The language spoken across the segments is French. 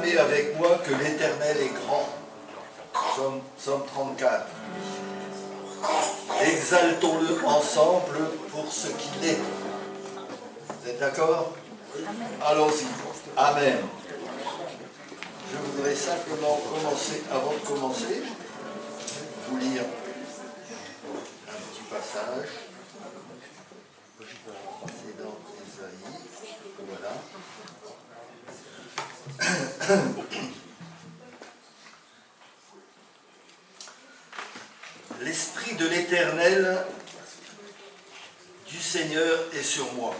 proclamez avec moi que l'Éternel est grand. Psaume 34. Exaltons-le ensemble pour ce qu'il est. Vous êtes d'accord? Allons-y. Amen. Je voudrais simplement commencer, avant de commencer, vous lire un petit passage. C'est dans Ésaïe. Voilà. L'Esprit de l'Éternel, du Seigneur, est sur moi.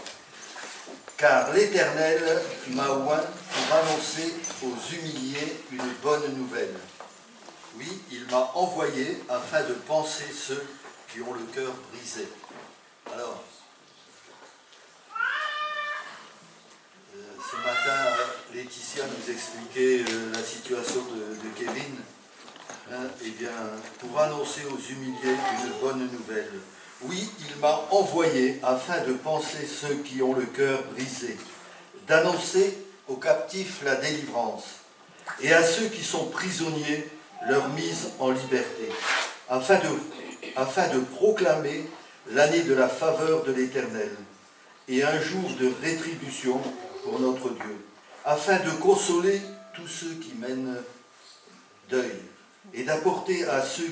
Car l'Éternel m'a oint pour annoncer aux humiliés une bonne nouvelle. Oui, il m'a envoyé afin de panser ceux qui ont le cœur brisé. Alors, ce matin, Laetitia nous expliquait la situation de Kevin. Eh bien, pour annoncer aux humiliés une bonne nouvelle. Oui, il m'a envoyé afin de panser ceux qui ont le cœur brisé, d'annoncer aux captifs la délivrance, et à ceux qui sont prisonniers leur mise en liberté, afin de proclamer l'année de la faveur de l'Éternel, et un jour de rétribution pour notre Dieu, afin de consoler tous ceux qui mènent deuil, et d'apporter à ceux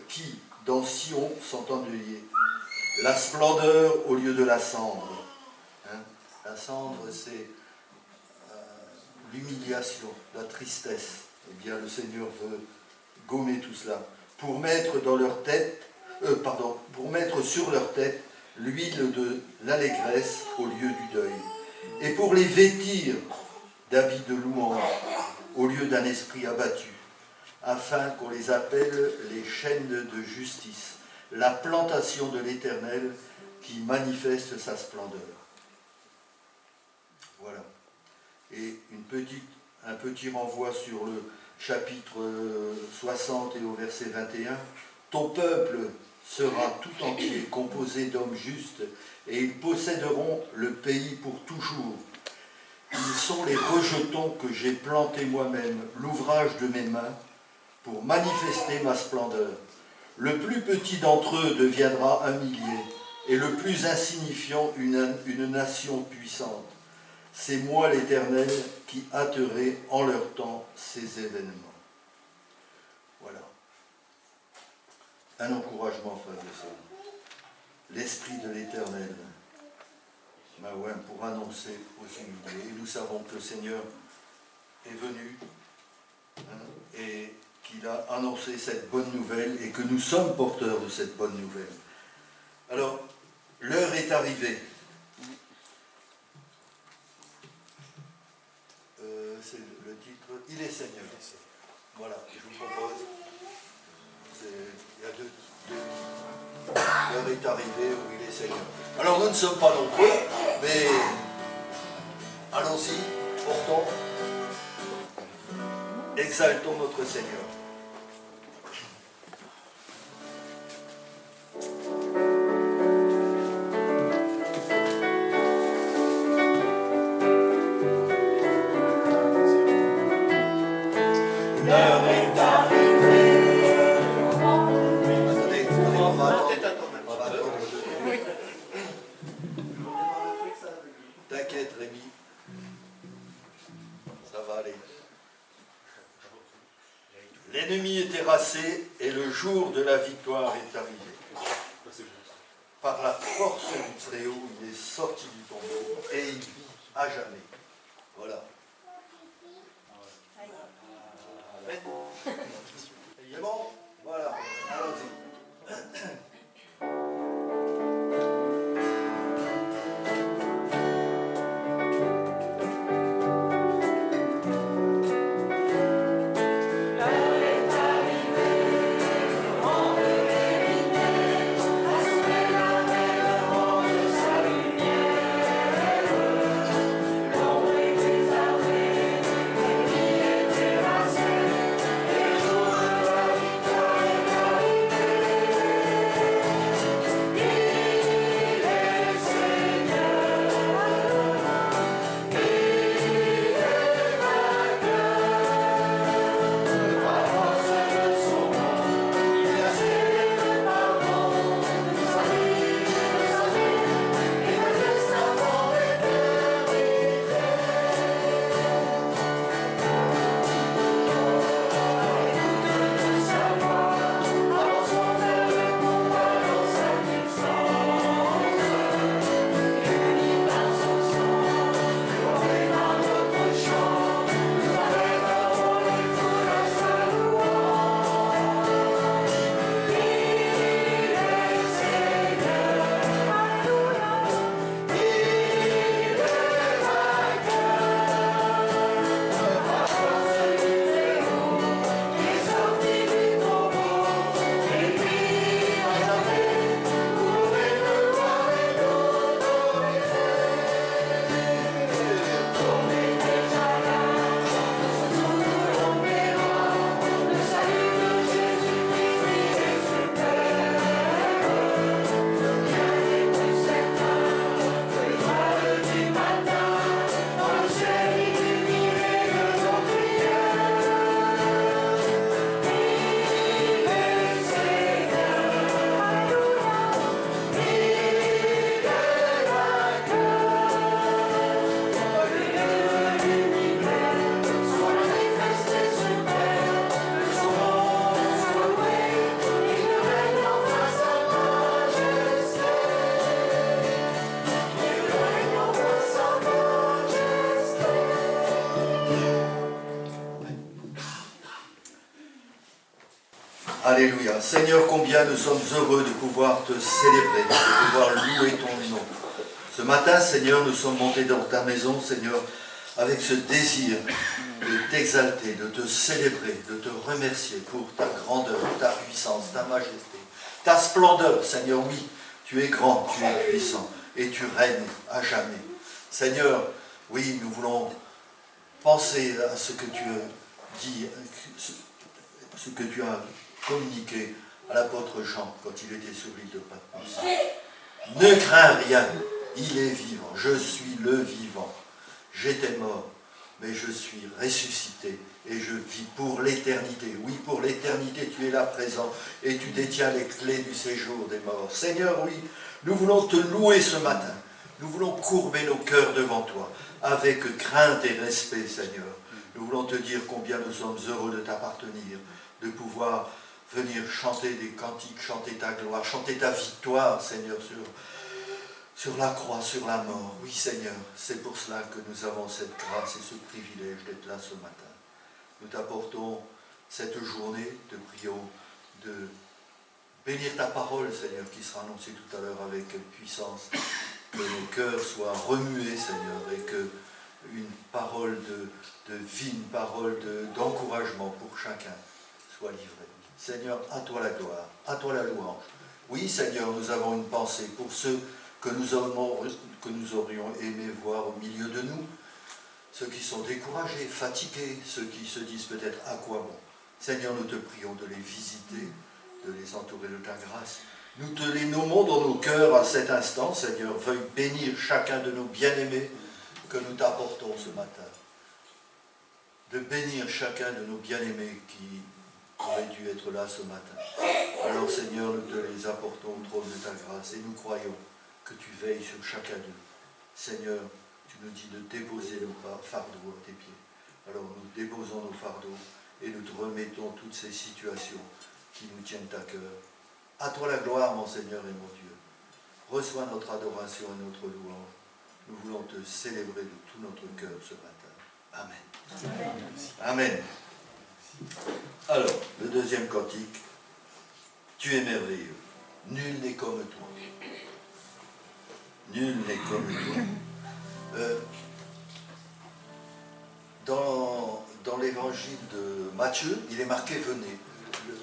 qui dans Sion sont endeuillés la splendeur au lieu de la cendre. La cendre, c'est l'humiliation, la tristesse. Eh bien, le Seigneur veut gommer tout cela pour mettre pour mettre sur leur tête l'huile de l'allégresse au lieu du deuil, et pour les vêtir d'habits de louange au lieu d'un esprit abattu, afin qu'on les appelle les chaînes de justice, la plantation de l'Éternel qui manifeste sa splendeur. Voilà. Et un petit renvoi sur le chapitre 60 et au verset 21. Ton peuple sera tout entier composé d'hommes justes, et ils posséderont le pays pour toujours. Ils sont les rejetons que j'ai plantés moi-même, l'ouvrage de mes mains, pour manifester ma splendeur. Le plus petit d'entre eux deviendra un millier, et le plus insignifiant une nation puissante. C'est moi l'Éternel qui hâterai en leur temps ces événements. Voilà. Un encouragement, frères et sœurs. L'Esprit de l'Éternel m'a oint pour annoncer aux humiliés. Et nous savons que le Seigneur est venu et qu'il a annoncé cette bonne nouvelle et que nous sommes porteurs de cette bonne nouvelle. Alors, l'heure est arrivée. C'est le titre « Il est Seigneur ». Voilà, je vous propose. Il y a deux. L'heure est arrivée où il est Seigneur. Alors, nous ne sommes pas nombreux, mais allons-y, portons, exaltons notre Seigneur. T'inquiète, Rémi. Ça va aller. L'ennemi est terrassé et le jour de la victoire est arrivé. Par la force du Très-Haut, il est sorti du tombeau et il vit à jamais. Voilà. Il est bon? Voilà. Allons-y. Alléluia. Seigneur, combien nous sommes heureux de pouvoir te célébrer, de pouvoir louer ton nom. Ce matin, Seigneur, nous sommes montés dans ta maison, Seigneur, avec ce désir de t'exalter, de te célébrer, de te remercier pour ta grandeur, ta puissance, ta majesté, ta splendeur. Seigneur, oui, tu es grand, tu es puissant et tu règnes à jamais. Seigneur, oui, nous voulons penser à ce que tu as dit, ce que tu as communiqué à l'apôtre Jean quand il était sur l'île de Patmos. Ne crains rien, il est vivant, je suis le vivant. J'étais mort, mais je suis ressuscité et je vis pour l'éternité. Oui, pour l'éternité, tu es là présent et tu détiens les clés du séjour des morts. Seigneur, oui, nous voulons te louer ce matin. Nous voulons courber nos cœurs devant toi avec crainte et respect, Seigneur. Nous voulons te dire combien nous sommes heureux de t'appartenir, de pouvoir venir chanter des cantiques, chanter ta gloire, chanter ta victoire, Seigneur, sur la croix, sur la mort. Oui, Seigneur, c'est pour cela que nous avons cette grâce et ce privilège d'être là ce matin. Nous t'apportons cette journée, te prions de bénir ta parole, Seigneur, qui sera annoncée tout à l'heure avec puissance, que nos cœurs soient remués, Seigneur, et que une parole de vie, une parole d'encouragement pour chacun soit livrée. Seigneur, à toi la gloire, à toi la louange. Oui, Seigneur, nous avons une pensée pour ceux que nous aurions aimé voir au milieu de nous, ceux qui sont découragés, fatigués, ceux qui se disent peut-être à quoi bon. Seigneur, nous te prions de les visiter, de les entourer de ta grâce. Nous te les nommons dans nos cœurs à cet instant, Seigneur. Veuille bénir chacun de nos bien-aimés que nous t'apportons ce matin. De bénir chacun de nos bien-aimés qui auraient dû être là ce matin. Alors, Seigneur, nous te les apportons au trône de ta grâce et nous croyons que tu veilles sur chacun d'eux. Seigneur, tu nous dis de déposer nos fardeaux à tes pieds. Alors nous déposons nos fardeaux et nous te remettons toutes ces situations qui nous tiennent à cœur. À toi la gloire, mon Seigneur et mon Dieu. Reçois notre adoration et notre louange. Nous voulons te célébrer de tout notre cœur ce matin. Amen. Amen. Alors, le deuxième cantique. Tu es merveilleux. Nul n'est comme toi. Nul n'est comme toi. Dans l'évangile de Matthieu, il est marqué « Venez ». Le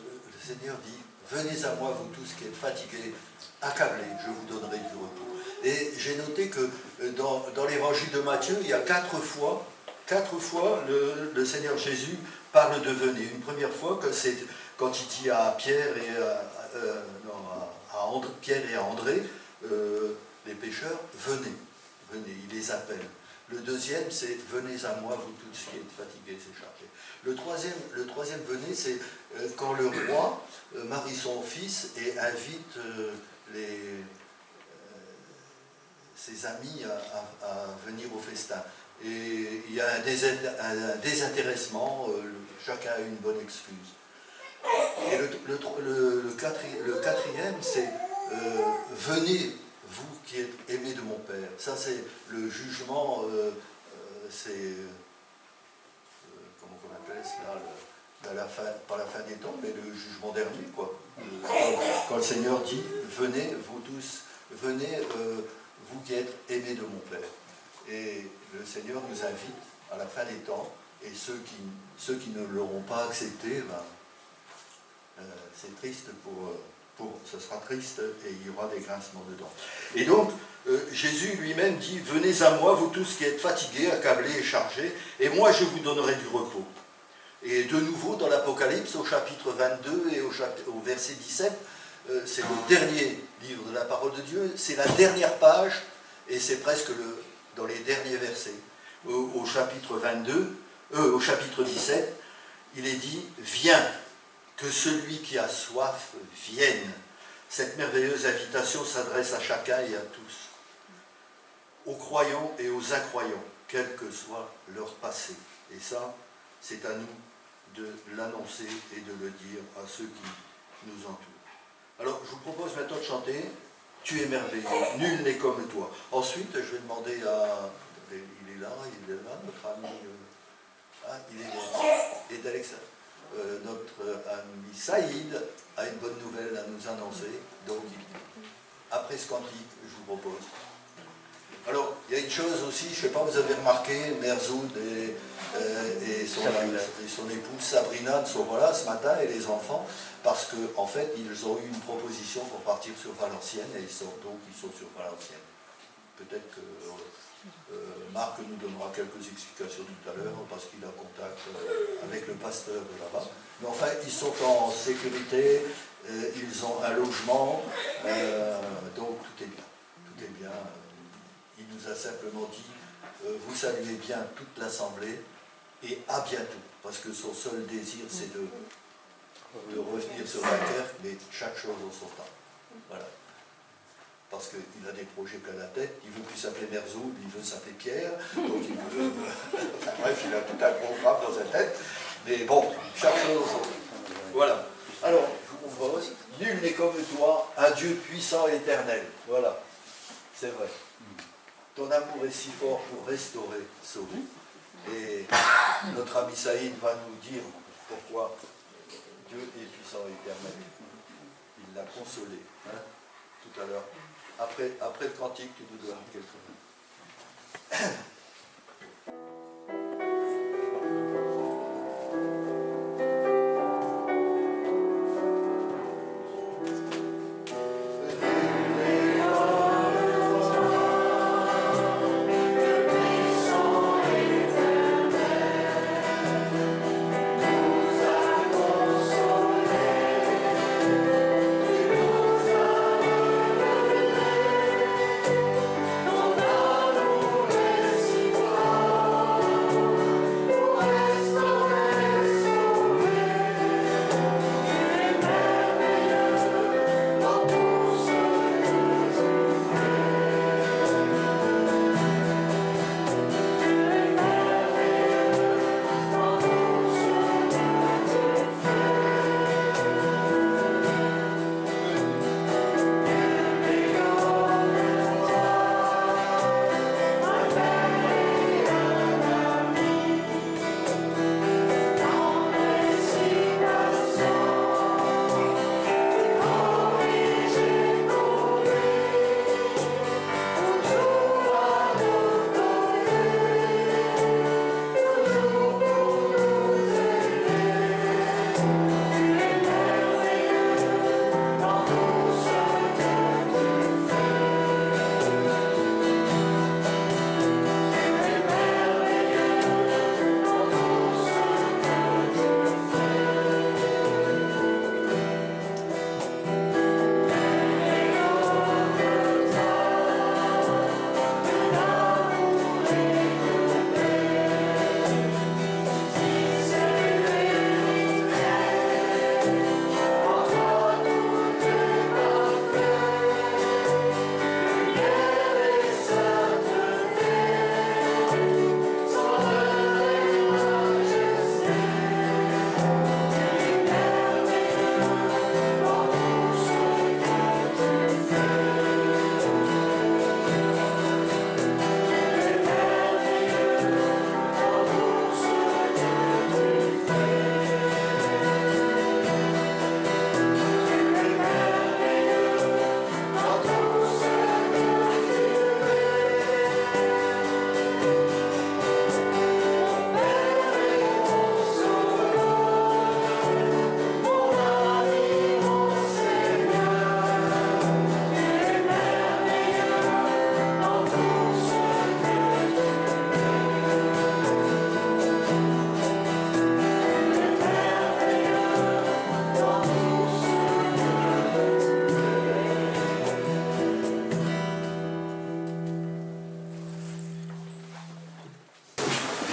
Seigneur dit « Venez à moi, vous tous qui êtes fatigués, accablés, je vous donnerai du repos ». Et j'ai noté que dans l'évangile de Matthieu, il y a quatre fois le Seigneur Jésus parle de « venez ». Une première fois, c'est quand il dit à Pierre et à André, les pécheurs, venez, il les appelle. Le deuxième, c'est venez à moi, vous tous qui êtes fatigués et chargés. Le troisième venez, c'est quand le roi marie son fils et invite ses amis à venir au festin. Et il y a un désintéressement, chacun a une bonne excuse. Et le quatrième, c'est venez, vous qui êtes aimés de mon Père. Ça, c'est le jugement, comment on appelle ça, pas la fin des temps, mais le jugement dernier, quoi. Quand le Seigneur dit, venez, vous tous, venez, vous qui êtes aimés de mon Père. Et le Seigneur nous invite à la fin des temps, et ceux qui ne l'auront pas accepté, c'est triste ce sera triste et il y aura des grincements de dents. Et donc, Jésus lui-même dit, venez à moi, vous tous qui êtes fatigués, accablés et chargés, et moi je vous donnerai du repos. Et de nouveau, dans l'Apocalypse, au chapitre 22 et au verset 17, c'est le dernier livre de la parole de Dieu, c'est la dernière page, et c'est presque dans les derniers versets. Au chapitre 17, il est dit, viens, que celui qui a soif vienne. Cette merveilleuse invitation s'adresse à chacun et à tous, aux croyants et aux incroyants, quel que soit leur passé. Et ça, c'est à nous de l'annoncer et de le dire à ceux qui nous entourent. Alors, je vous propose maintenant de chanter « Tu es merveilleux, nul n'est comme toi ». Ensuite, je vais demander à... Il est là, notre ami... il est là. Et d'Alexa. notre ami Saïd a une bonne nouvelle à nous annoncer. Donc, après ce cantique, je vous propose. Alors, il y a une chose aussi, je ne sais pas, vous avez remarqué, Merzoud et son épouse Sabrina ne sont pas là ce matin, et les enfants, parce qu'en fait, ils ont eu une proposition pour partir sur Valenciennes, et ils sont sur Valenciennes. Peut-être que Marc nous donnera quelques explications tout à l'heure, parce qu'il a contact avec le pasteur de là-bas. Mais enfin, ils sont en sécurité, ils ont un logement, donc tout est bien. Tout est bien. Il nous a simplement dit, vous saluez bien toute l'Assemblée, et à bientôt. Parce que son seul désir, c'est de revenir sur la terre, mais chaque chose en son temps. Voilà. Parce qu'il a des projets plein la tête, il ne veut plus s'appeler Merzoud, il veut s'appeler Pierre, donc il veut... Enfin, bref, il a tout un programme dans sa tête, mais bon, chaque chose en son temps. Voilà. Alors, je vous propose, nul n'est comme toi, un Dieu puissant et éternel. Voilà, c'est vrai. Ton amour est si fort pour restaurer, sauver. Et notre ami Saïd va nous dire pourquoi Dieu est puissant et éternel. Il l'a consolé, hein, tout à l'heure. Après le cantique, tu nous donnes quelque chose.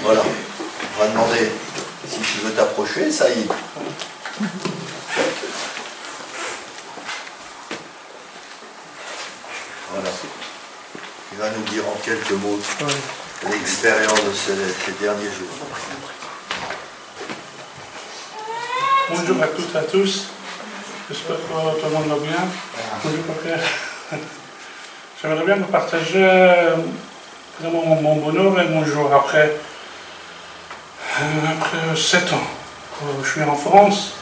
Voilà. On va demander si tu veux t'approcher, Saïd. Voilà. Il va nous dire en quelques mots l'expérience de ces derniers jours. Bonjour à toutes et à tous. J'espère que tout le monde va bien. Bonjour, papa. J'aimerais bien vous partager vraiment mon bonheur et mon jour après 7 ans je suis en France,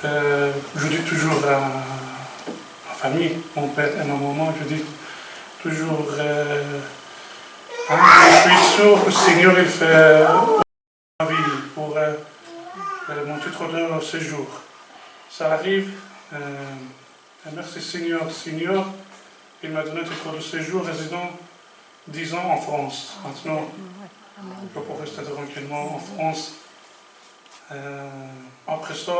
je dis toujours à ma famille, mon père et ma maman, je dis toujours, je suis sûr que le Seigneur il fait ma vie pour mon titre de séjour. Ça arrive, merci Seigneur, Seigneur, il m'a donné un titre de séjour résident 10 ans en France. Maintenant, je peux rester tranquillement en France. Après ça,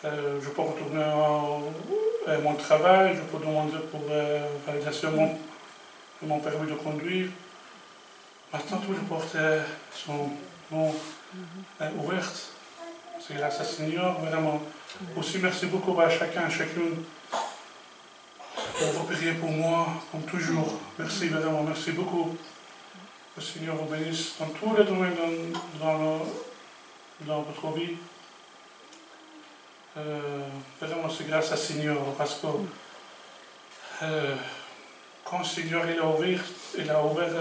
je peux retourner à mon travail, je peux demander pour validation de mon permis de conduire. Maintenant, toutes les portes sont ouvertes. C'est grâce à Seigneur, vraiment. Aussi, merci beaucoup à chacun et chacune pour vous prier pour moi, comme toujours. Merci vraiment, merci beaucoup. Que le Seigneur vous bénisse dans tous les domaines dans votre vie. Vraiment, c'est grâce à Seigneur, parce que quand le Seigneur il a ouvert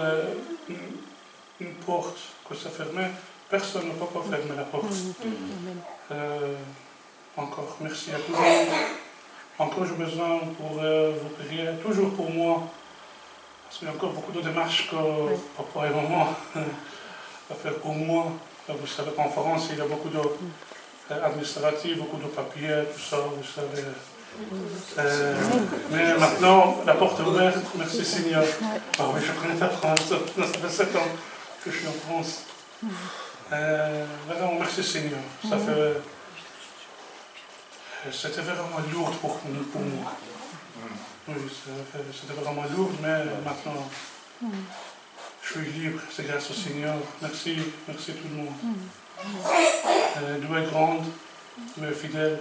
une porte que ça fermait, personne ne peut pas fermer la porte. Encore merci à tout le monde. Encore j'ai besoin pour vous prier, toujours pour moi, parce qu'il y a encore beaucoup de démarches que papa et maman à faire pour moi. Vous savez qu'en France, il y a beaucoup d'administratifs, beaucoup de papiers, tout ça, vous savez. Mais maintenant, la porte est ouverte, merci Seigneur. Ah oui, je connais la France, ça fait 7 ans que je suis en France. Vraiment, merci Seigneur. C'était vraiment lourd pour moi. Oui, c'était vraiment lourd, mais maintenant, je suis libre, c'est grâce au Seigneur. Merci tout le monde. Dieu est grande, Dieu est fidèle.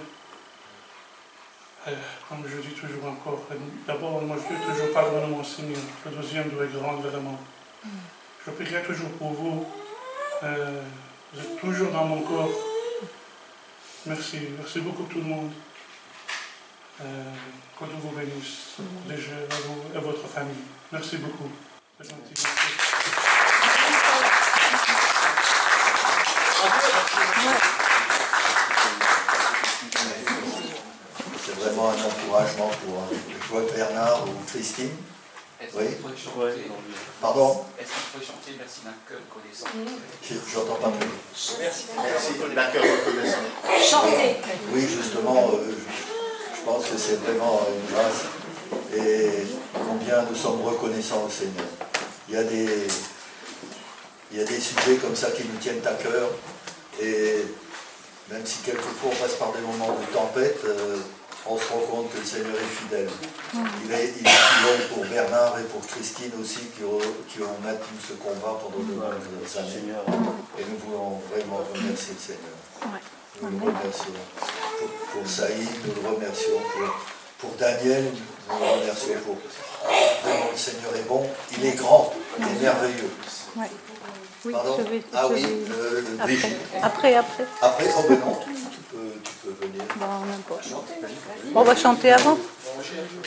Comme je dis toujours encore, d'abord, moi je dis toujours pardonner mon Seigneur. Le deuxième, Dieu est grand, vraiment. Je prierai toujours pour vous. Vous êt toujours dans mon corps. Merci beaucoup tout le monde. Que Dieu vous bénisse, déjà à vous et à votre famille. Merci beaucoup. C'est gentil. C'est vraiment un encouragement pour Joël Bernard ou Christine. Oui. Pardon? Est-ce que vous pouvez chanter Merci d'un cœur reconnaissant? J'entends pas plus. Merci d'un cœur reconnaissant. Chantez. Oui, justement, je pense que c'est vraiment une grâce et combien nous sommes reconnaissants au Seigneur. Il y a des sujets comme ça qui nous tiennent à cœur et même si quelquefois on passe par des moments de tempête, on se rend compte que le Seigneur est fidèle. Il est fidèle pour Bernard et pour Christine aussi qui ont maintenu ce combat pendant de nombreuses années. Et nous voulons vraiment remercier le Seigneur. Nous le remercions pour Saïd, nous le remercions pour Daniel, nous le remercions pour... Vraiment, le Seigneur est bon, il est grand, il est merveilleux. Oui, Pardon? je vais Brigitte. Après. Après, oh ben non, tu peux venir. Bon, n'importe. On va chanter avant?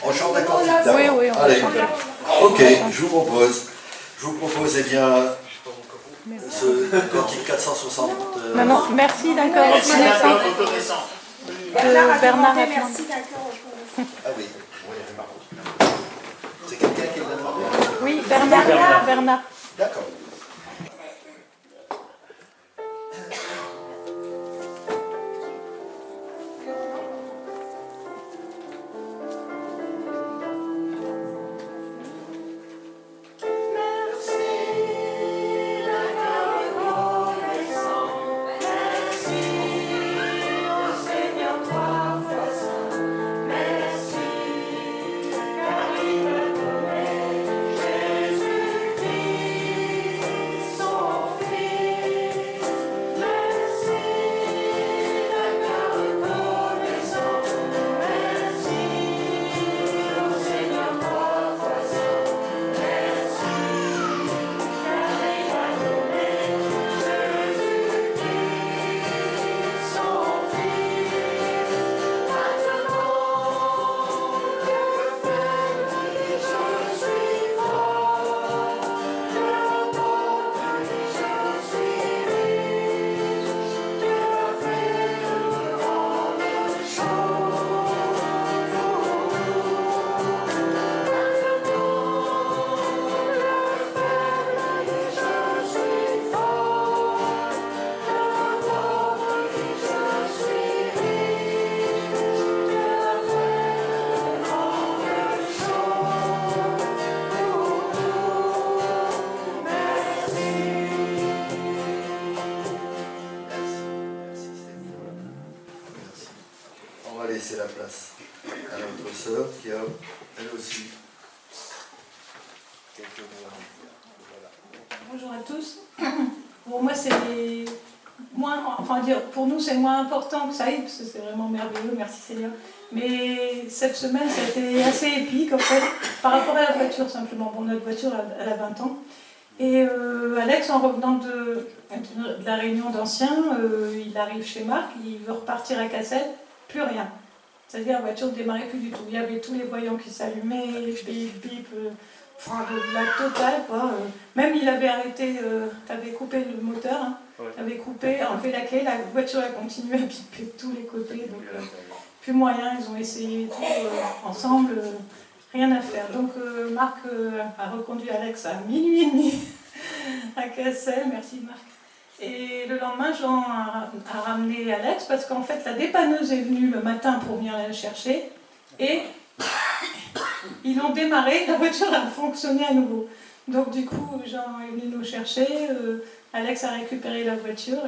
On chante la cantique Oui, d'abord. on va Allez. chanter. Ok, je vous propose eh bien, ce cantique 460. Non, merci d'un cœur reconnaissant. Bernard a merci d'accord. Ah oui. C'est quelqu'un qui l'a demandé. Oui, Bernard. D'accord. Jésus-Christ. notre sœur qui a, elle aussi, quelques mots à nous dire. Bonjour à tous. Pour moi, c'est moins, enfin dire, pour nous, c'est moins important que ça aille, parce que c'est vraiment merveilleux, merci Seigneur. Mais cette semaine, ça a été assez épique, en fait, par rapport à la voiture, simplement. Bon, notre voiture, elle a 20 ans. Et Alex, en revenant de la réunion d'anciens, il arrive chez Marc, il veut repartir à Cassel, plus rien. C'est-à-dire la voiture ne démarrait plus du tout. Il y avait tous les voyants qui s'allumaient, bip, bip, enfin, la totale, quoi. Même il avait arrêté, t'avais coupé le moteur, hein, t'avais coupé, enlevé la clé, la voiture a continué à biper de tous les côtés. Donc, plus moyen, ils ont essayé tout ensemble, rien à faire. Donc Marc a reconduit Alex à minuit et demi à Cassel, merci Marc. Et le lendemain, Jean a ramené Alex parce qu'en fait la dépanneuse est venue le matin pour venir la chercher et ils ont démarré, la voiture a fonctionné à nouveau. Donc du coup, Jean est venu nous chercher, Alex a récupéré la voiture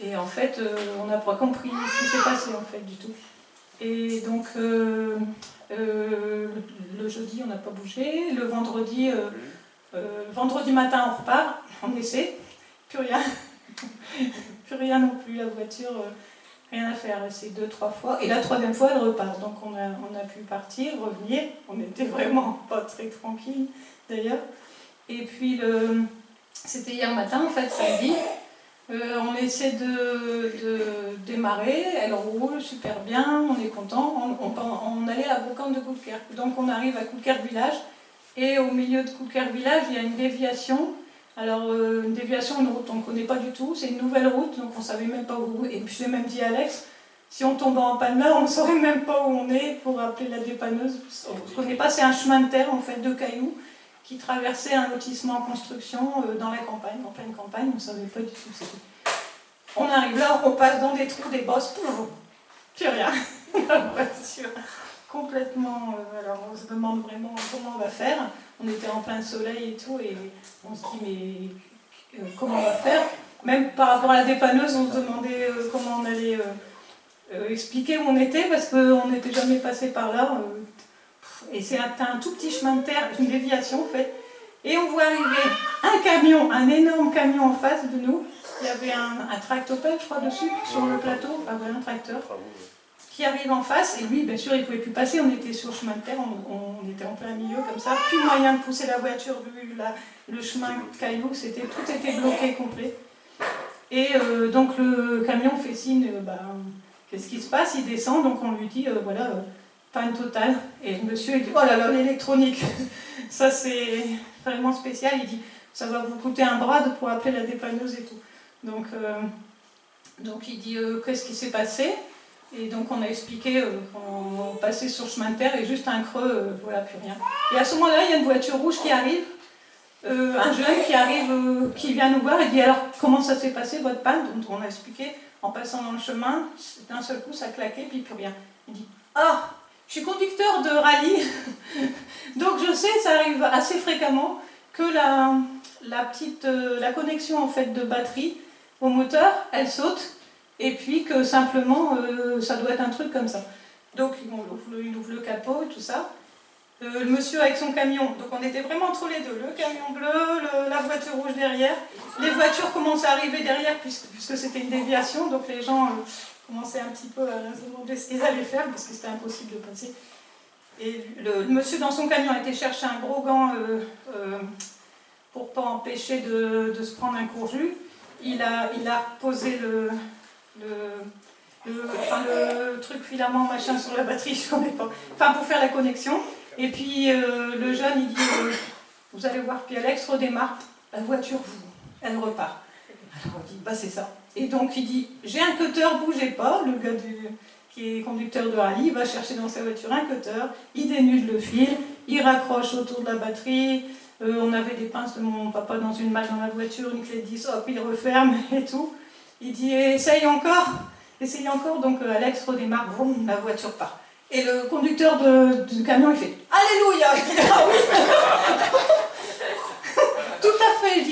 et en fait, on n'a pas compris ce qui s'est passé en fait du tout. Et donc le jeudi, on n'a pas bougé, le vendredi matin, on repart, on essaie, plus rien. Plus rien non plus, la voiture, rien à faire, c'est 2-3 fois. Et la troisième fois, elle repart. Donc on a pu partir, revenir. On était vraiment pas très tranquille d'ailleurs. Et puis c'était hier matin, en fait, samedi. On essaie de démarrer, elle roule super bien, on est content. On allait à Brocante de Coulquerque. Donc on arrive à Coulquerque village. Et au milieu de Coulquerque village, il y a une déviation. Alors, une déviation, une route, on ne connaît pas du tout, c'est une nouvelle route, donc on ne savait même pas où. Et puis j'ai même dit à Alex, si on tombe en panne là, on ne saurait même pas où on est pour appeler la dépanneuse. On ne connaît pas, c'est un chemin de terre, en fait, de cailloux, qui traversait un lotissement en construction dans la campagne, en pleine campagne, on ne savait pas du tout où c'était. On arrive là, on passe dans des trous, des bosses, plus rien. La voiture complètement. Alors on se demande vraiment comment on va faire. On était en plein soleil et tout, et on se dit mais comment on va faire. Même par rapport à la dépanneuse, on se demandait comment on allait expliquer où on était, parce qu'on n'était jamais passé par là. Et c'est un tout petit chemin de terre, une déviation en fait. Et on voit arriver un camion, un énorme camion en face de nous. Il y avait un tractopelle, je crois, dessus, sur le plateau, enfin voilà, un tracteur, qui arrive en face. Et lui, bien sûr, il ne pouvait plus passer, on était sur le chemin de terre, on était en plein milieu comme ça. Plus moyen de pousser la voiture, vu le chemin de cailloux, tout était bloqué complet. Et donc le camion fait signe, qu'est-ce qui se passe? Il descend, donc on lui dit, voilà, panne totale. Et le monsieur, il dit, oh là là, l'électronique, ça c'est vraiment spécial. Il dit, ça va vous coûter un bras pour appeler la dépanneuse et tout. Donc il dit, qu'est-ce qui s'est passé? Et donc on a expliqué qu'on passait sur le chemin de terre et juste un creux, voilà, plus rien. Et à ce moment-là, il y a une voiture rouge qui arrive, un jeune qui arrive, qui vient nous voir et dit, alors comment ça s'est passé votre panne? Donc on a expliqué, en passant dans le chemin, d'un seul coup ça claquait, puis plus rien. Il dit, ah, je suis conducteur de rallye, donc je sais, ça arrive assez fréquemment, que la connexion en fait de batterie au moteur, elle saute, et puis que simplement ça doit être un truc comme ça. Donc il ouvre le capot et tout ça. Le monsieur avec son camion, donc on était vraiment entre les deux, le camion bleu, la voiture rouge derrière. Les voitures commençaient à arriver derrière puisque c'était une déviation, donc les gens commençaient un petit peu à se demander ce qu'ils allaient faire parce que c'était impossible de passer. Et le monsieur dans son camion a été chercher un gros gant pour ne pas empêcher de se prendre un courju. Il a posé le truc filament machin sur la batterie, je ne connais pas, enfin pour faire la connexion. Et puis le jeune il dit vous allez voir, puis Alex redémarre, la voiture elle repart. Alors on dit bah c'est ça. Et donc il dit j'ai un cutter, bougez pas, le gars qui est conducteur de rallye, il va chercher dans sa voiture un cutter, il dénude le fil, il raccroche autour de la batterie. On avait des pinces de mon papa dans une malle dans la voiture, une clé de 10, hop, il referme et tout. Il dit essayez encore, donc Alex redémarre, boum, la voiture part. Et le conducteur du camion, il fait alléluia. Il dit ah oui. Tout à fait,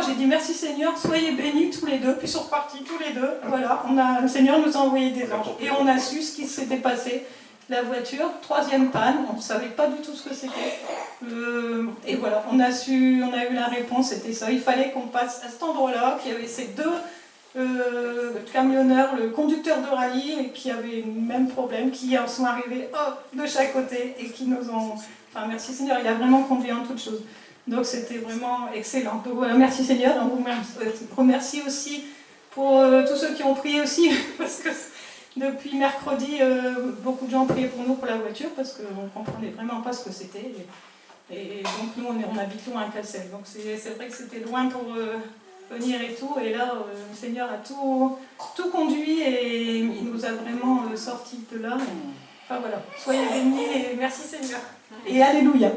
j'ai dit merci Seigneur, soyez bénis tous les deux, puis ils sont repartis tous les deux. Voilà, le Seigneur nous a envoyé des anges. Et on a su ce qui s'était passé. la voiture, 3e panne, on ne savait pas du tout ce que c'était. Et voilà, on a eu la réponse, c'était ça. Il fallait qu'on passe à cet endroit-là, qu'il y avait ces deux camionneurs, le conducteur de rallye, qui avaient le même problème, qui sont arrivés de chaque côté et qui nous ont... Enfin, merci Seigneur, il a vraiment conduit en toutes choses. Donc c'était vraiment excellent. Donc voilà, merci Seigneur. On vous remercie aussi pour tous ceux qui ont prié aussi, parce que depuis mercredi, beaucoup de gens priaient pour nous pour la voiture, parce qu'on ne comprenait vraiment pas ce que c'était. Et donc nous, on habite loin à Cassel. Donc c'est vrai que c'était loin pour venir et tout. Et là, le Seigneur a tout conduit et il nous a vraiment sortis de là. Enfin voilà, soyez bénis et merci Seigneur. Et alléluia.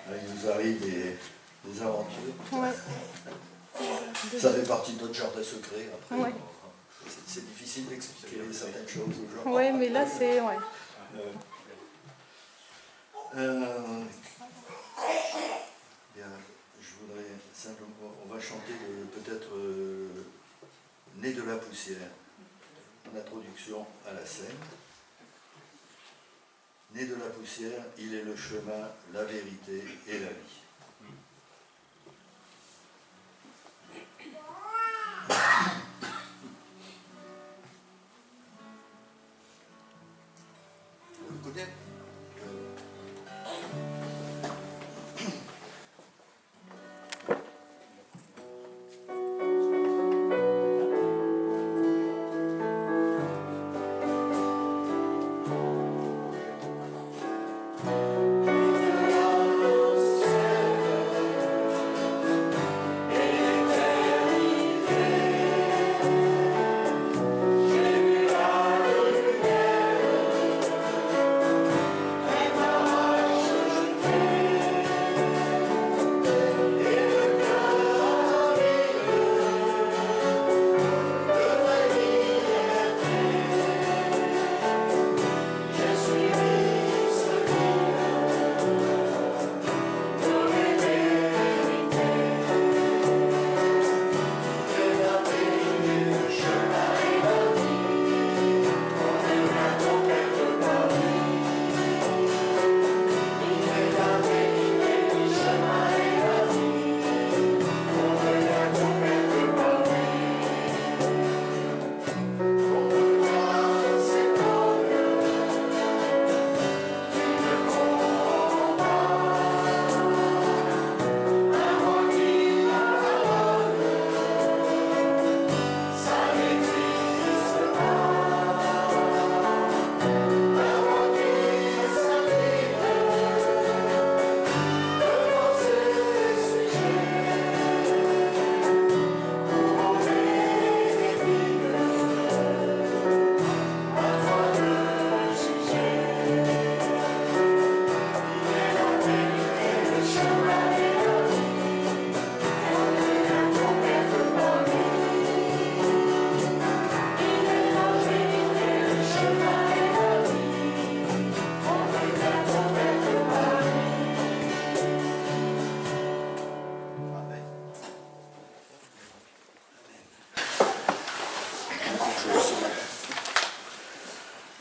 Il nous arrive des aventures. Ouais. Ça fait partie de notre jardin secret. Après, Ouais. c'est difficile d'expliquer certaines choses aux gens. Oui, mais là c'est... Ouais. Bien, je voudrais simplement, on va chanter peut-être Né de la poussière, en introduction à la scène. Né de la poussière, il est le chemin, la vérité et la vie. Vous le connaissez ?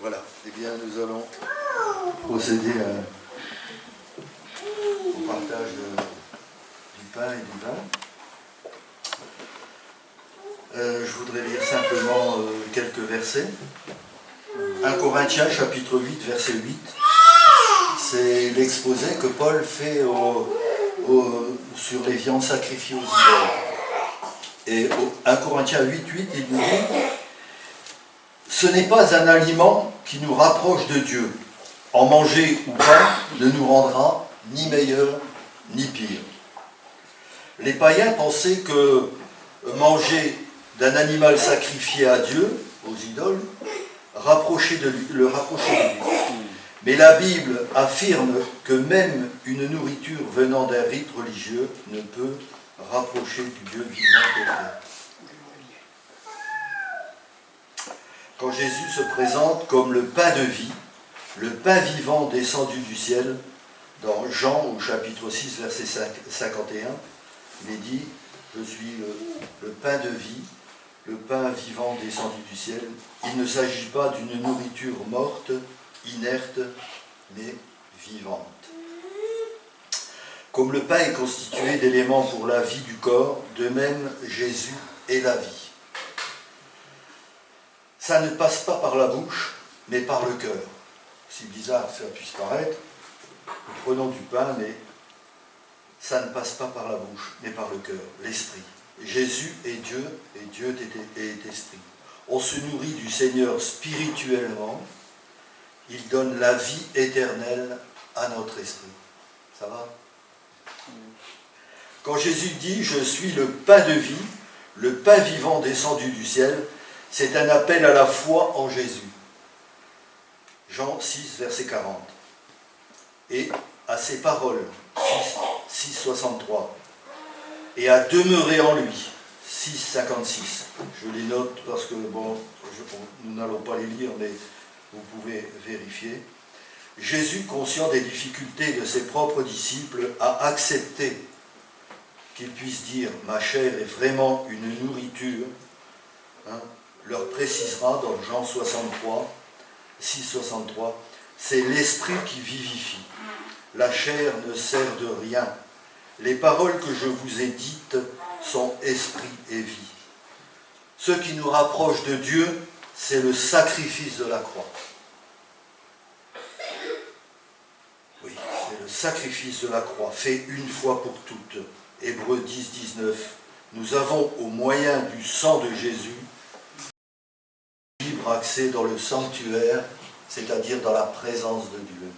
Voilà, eh bien nous allons procéder au partage du pain et du vin. Je voudrais lire simplement quelques versets. 1 Corinthiens chapitre 8, verset 8. C'est l'exposé que Paul fait sur les viandes sacrifiées aux idoles. Et 1 Corinthiens 8, 8, il nous dit: ce n'est pas un aliment qui nous rapproche de Dieu. En manger ou pas ne nous rendra ni meilleur ni pire. Les païens pensaient que manger d'un animal sacrifié à Dieu, aux idoles, le rapprochait de lui. Mais la Bible affirme que même une nourriture venant d'un rite religieux ne peut rapprocher du Dieu vivant et vrai. Quand Jésus se présente comme le pain de vie, le pain vivant descendu du ciel, dans Jean au chapitre 6, verset 51, il est dit « Je suis le pain de vie, le pain vivant descendu du ciel. Il ne s'agit pas d'une nourriture morte, inerte, mais vivante. » Comme le pain est constitué d'éléments pour la vie du corps, de même Jésus est la vie. Ça ne passe pas par la bouche, mais par le cœur. Si bizarre que ça puisse paraître, nous prenons du pain, mais ça ne passe pas par la bouche, mais par le cœur, l'esprit. Jésus est Dieu, et Dieu est esprit. On se nourrit du Seigneur spirituellement, il donne la vie éternelle à notre esprit. Ça va ? Quand Jésus dit « Je suis le pain de vie, le pain vivant descendu du ciel », c'est un appel à la foi en Jésus. Jean 6, verset 40. Et à ses paroles, 6, 63. Et à demeurer en lui, 6, 56. Je les note parce que, bon, nous n'allons pas les lire, mais vous pouvez vérifier. Jésus, conscient des difficultés de ses propres disciples, a accepté qu'ils puissent dire « Ma chair est vraiment une nourriture », leur précisera dans Jean 63, 6, 63, c'est l'esprit qui vivifie. La chair ne sert de rien. Les paroles que je vous ai dites sont esprit et vie. Ce qui nous rapproche de Dieu, c'est le sacrifice de la croix. Oui, c'est le sacrifice de la croix, fait une fois pour toutes. Hébreux 10, 19. Nous avons, au moyen du sang de Jésus, libre accès dans le sanctuaire, c'est-à-dire dans la présence de Dieu.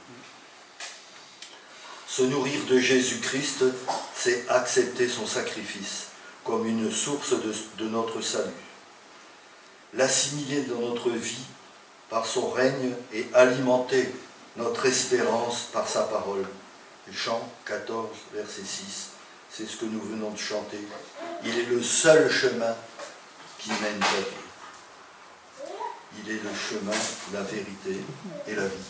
Se nourrir de Jésus-Christ, c'est accepter son sacrifice comme une source de notre salut. L'assimiler dans notre vie par son règne et alimenter notre espérance par sa parole. Jean 14, verset 6, c'est ce que nous venons de chanter. Il est le seul chemin qui mène à Dieu. Il est le chemin, la vérité et la vie.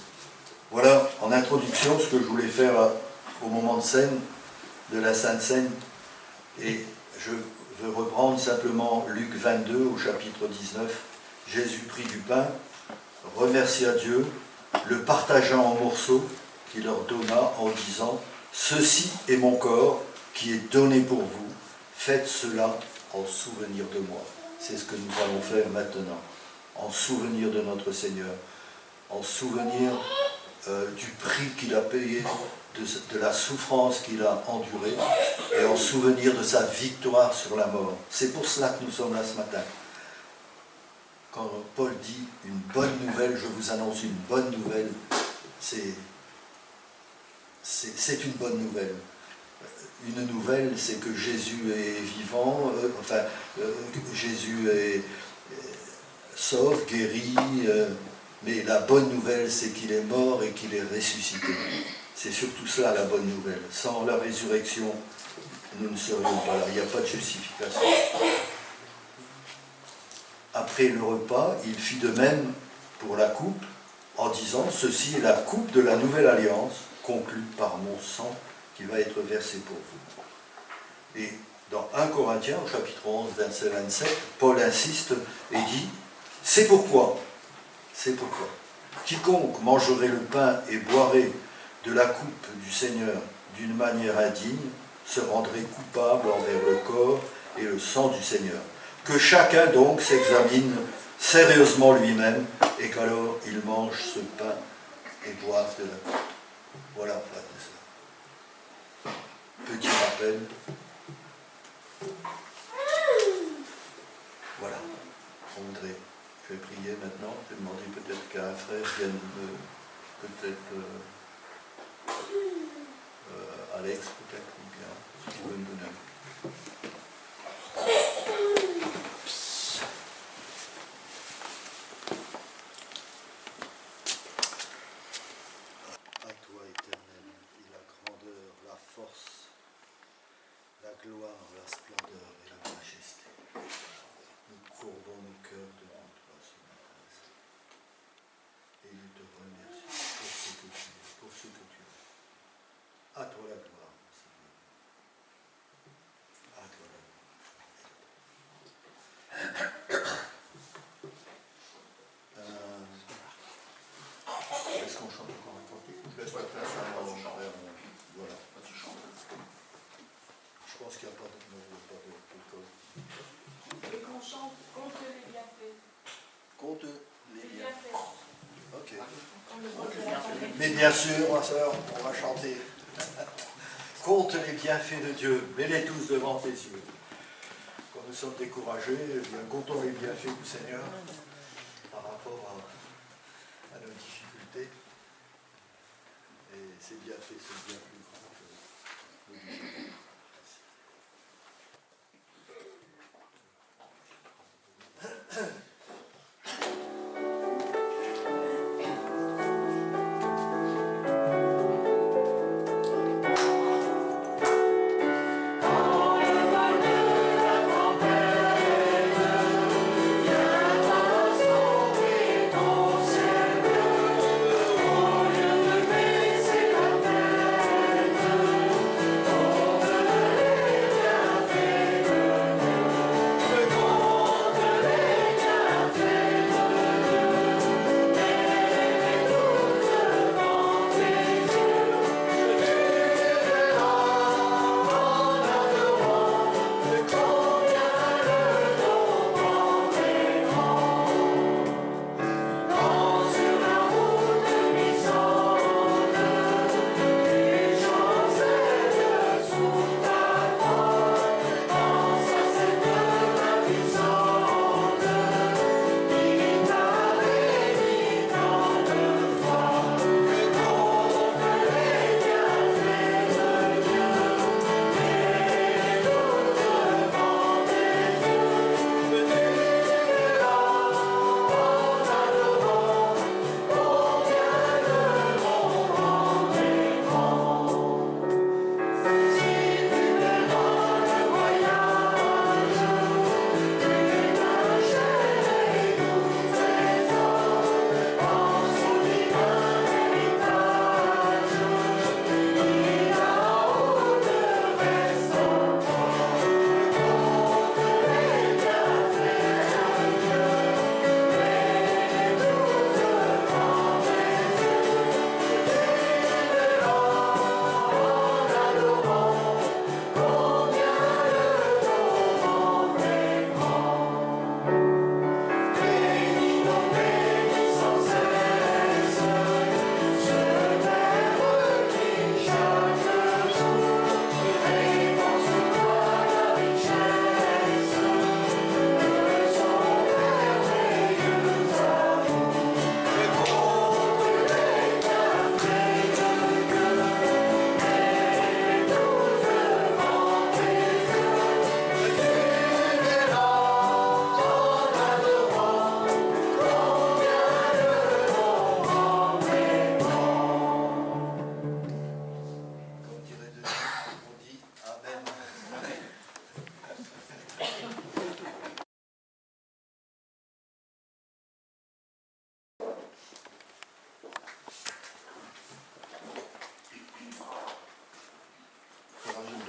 Voilà, en introduction, ce que je voulais faire au moment de scène, de la Sainte Seine. Et je veux reprendre simplement Luc 22 au chapitre 19. Jésus prit du pain, remercia Dieu, le partagea en morceaux, qu'il leur donna en disant « Ceci est mon corps qui est donné pour vous, faites cela en souvenir de moi. » C'est ce que nous allons faire maintenant, en souvenir de notre Seigneur, en souvenir du prix qu'il a payé, de la souffrance qu'il a endurée, et en souvenir de sa victoire sur la mort. C'est pour cela que nous sommes là ce matin. Quand Paul dit une bonne nouvelle, je vous annonce une bonne nouvelle, c'est une bonne nouvelle. Une nouvelle, c'est que Jésus est vivant, Jésus est sauve, guéri, mais la bonne nouvelle, c'est qu'il est mort et qu'il est ressuscité. C'est surtout cela la bonne nouvelle. Sans la résurrection, nous ne serions pas là. Il n'y a pas de justification. Après le repas, il fit de même pour la coupe, en disant « Ceci est la coupe de la nouvelle alliance, conclue par mon sang, qui va être versé pour vous. » Et dans 1 Corinthiens, au chapitre 11, verset 27, Paul insiste et dit « C'est pourquoi, quiconque mangerait le pain et boirait de la coupe du Seigneur d'une manière indigne, se rendrait coupable envers le corps et le sang du Seigneur. Que chacun donc s'examine sérieusement lui-même, et qu'alors il mange ce pain et boive de la coupe. » Voilà, frère et sœurs. Petit rappel. Voilà. Je vais prier maintenant. Je vais demander peut-être qu'un frère vienne Alex, peut-être, ou bien, si tu veux me donner à toi, éternel, et la grandeur, la force, la gloire, la splendeur et la majesté. Nous courbons nos cœurs devant toi ce matin. Et nous te remercions pour ce que tu es, pour ce que tu es. À toi la gloire. À toi la gloire. Est-ce qu'on chante encore un cantique? Laisse la place à moi, voilà. Je pense qu'il n'y a pas de code. Et qu'on chante compte les bienfaits. Compte les Les bienfaits. bienfaits. Ok. Comme le voit de la campagne. Mais bien sûr, ma soeur, on va chanter. Compte les bienfaits de Dieu, mets-les tous devant tes yeux. Quand nous sommes découragés, eh bien, comptons les bienfaits du Seigneur par rapport à nos difficultés. Et ces bienfaits sont bien plus grands que nos difficultés.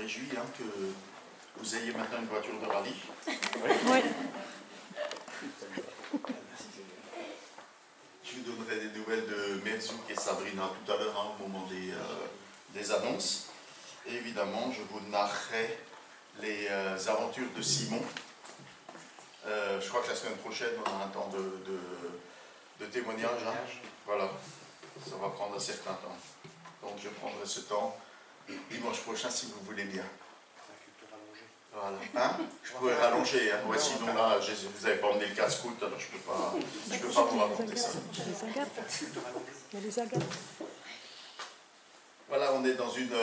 réjouis que vous ayez maintenant une voiture de rallye. Oui. Je vous donnerai des nouvelles de Merzouk et Sabrina tout à l'heure au moment des annonces. Et évidemment, je vous narrerai les aventures de Simon. Je crois que la semaine prochaine, on a un temps de témoignage. Voilà, ça va prendre un certain temps. Donc je prendrai ce temps dimanche prochain si vous voulez bien. Voilà. Je pourrais rallonger. Ouais, sinon là, vous n'avez pas emmené le casse-croûte, alors je ne peux pas vous raconter ça. Il y a les agates. Voilà, on est dans une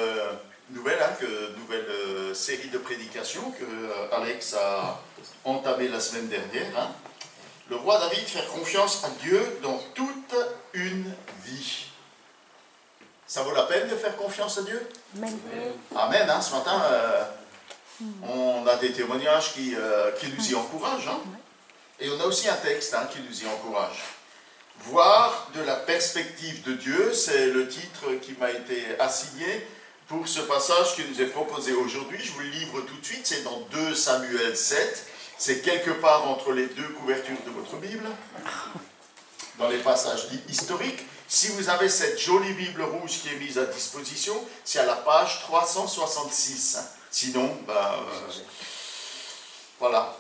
nouvelle série de prédications que Alex a entamée la semaine dernière. Le roi David, faire confiance à Dieu dans toute une vie. Ça vaut la peine de faire confiance à Dieu? Amen. Amen. Ce matin, on a des témoignages qui nous y encouragent. Et on a aussi un texte qui nous y encourage. Voir de la perspective de Dieu, c'est le titre qui m'a été assigné pour ce passage qui nous est proposé aujourd'hui. Je vous le livre tout de suite, c'est dans 2 Samuel 7. C'est quelque part entre les 2 couvertures de votre Bible, dans les passages dits historiques. Si vous avez cette jolie Bible rouge qui est mise à disposition, c'est à la page 366. Sinon, voilà.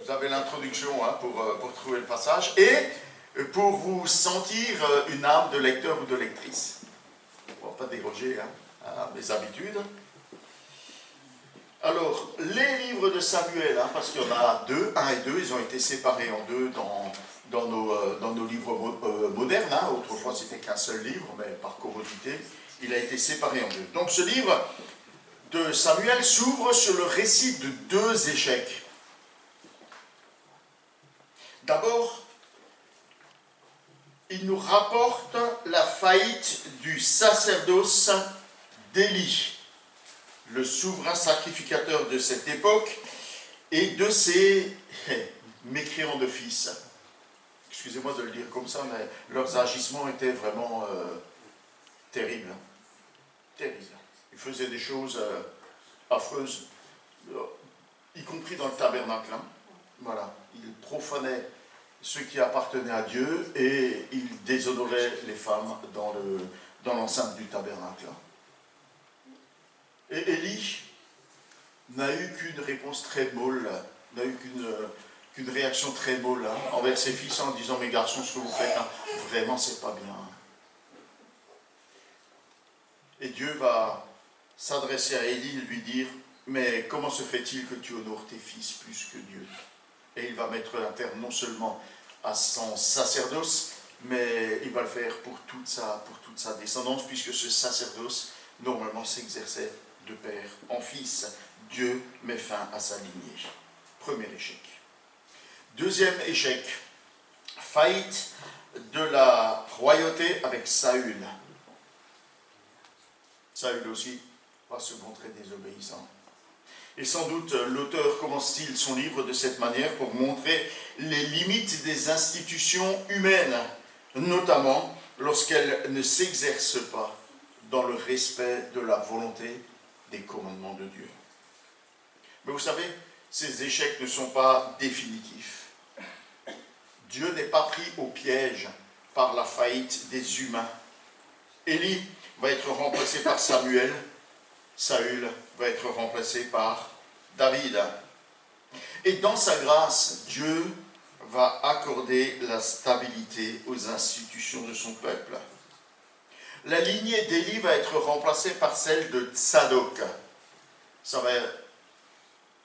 Vous avez l'introduction pour trouver le passage. Et pour vous sentir une âme de lecteur ou de lectrice. On ne va pas déroger à mes habitudes. Alors, les livres de Samuel, parce qu'il y en a 2, 1 et 2, ils ont été séparés en 2 dans nos livres modernes. Autrefois, c'était qu'un seul livre, mais par commodité, il a été séparé en 2. Donc, ce livre de Samuel s'ouvre sur le récit de 2 échecs. D'abord, il nous rapporte la faillite du sacerdoce d'Élie, le souverain sacrificateur de cette époque, et de ses mécréants de fils. Excusez-moi de le dire comme ça, mais leurs agissements étaient vraiment terribles. Terribles. Ils faisaient des choses affreuses, y compris dans le tabernacle. Voilà. Ils profanaient ce qui appartenait à Dieu et ils déshonoraient les femmes dans l'enceinte du tabernacle. Et Élie n'a eu qu'une réponse très molle, n'a eu qu'une réaction très molle envers ses fils en disant « Mes garçons, ce que vous faites, vraiment, c'est pas bien. » Et Dieu va s'adresser à Élie et lui dire « Mais comment se fait-il que tu honores tes fils plus que Dieu ?» Et il va mettre un terme non seulement à son sacerdoce, mais il va le faire pour toute sa descendance, puisque ce sacerdoce, normalement, s'exerçait de père en fils. Dieu met fin à sa lignée. Premier échec. Deuxième échec, faillite de la royauté avec Saül. Saül aussi va se montrer désobéissant. Et sans doute, l'auteur commence-t-il son livre de cette manière pour montrer les limites des institutions humaines, notamment lorsqu'elles ne s'exercent pas dans le respect de la volonté des commandements de Dieu. Mais vous savez, ces échecs ne sont pas définitifs. Dieu n'est pas pris au piège par la faillite des humains. Élie va être remplacé par Samuel. Saül va être remplacé par David. Et dans sa grâce, Dieu va accorder la stabilité aux institutions de son peuple. La lignée d'Élie va être remplacée par celle de Tsadok. Ça va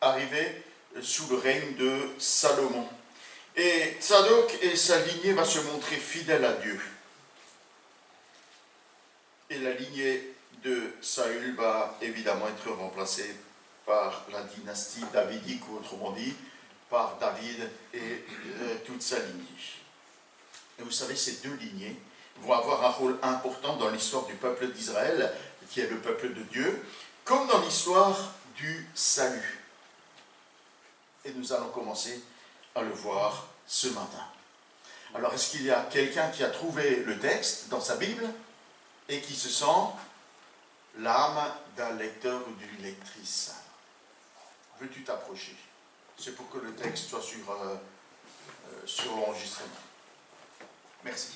arriver sous le règne de Salomon. Et Tsadok et sa lignée va se montrer fidèles à Dieu. Et la lignée de Saül va évidemment être remplacée par la dynastie davidique, ou autrement dit, par David et toute sa lignée. Et vous savez, ces 2 lignées vont avoir un rôle important dans l'histoire du peuple d'Israël, qui est le peuple de Dieu, comme dans l'histoire du salut. Et nous allons commencer à le voir ce matin. Alors, est-ce qu'il y a quelqu'un qui a trouvé le texte dans sa Bible et qui se sent l'âme d'un lecteur ou d'une lectrice? Veux-tu t'approcher? C'est pour que le texte soit sur l'enregistrement. Merci.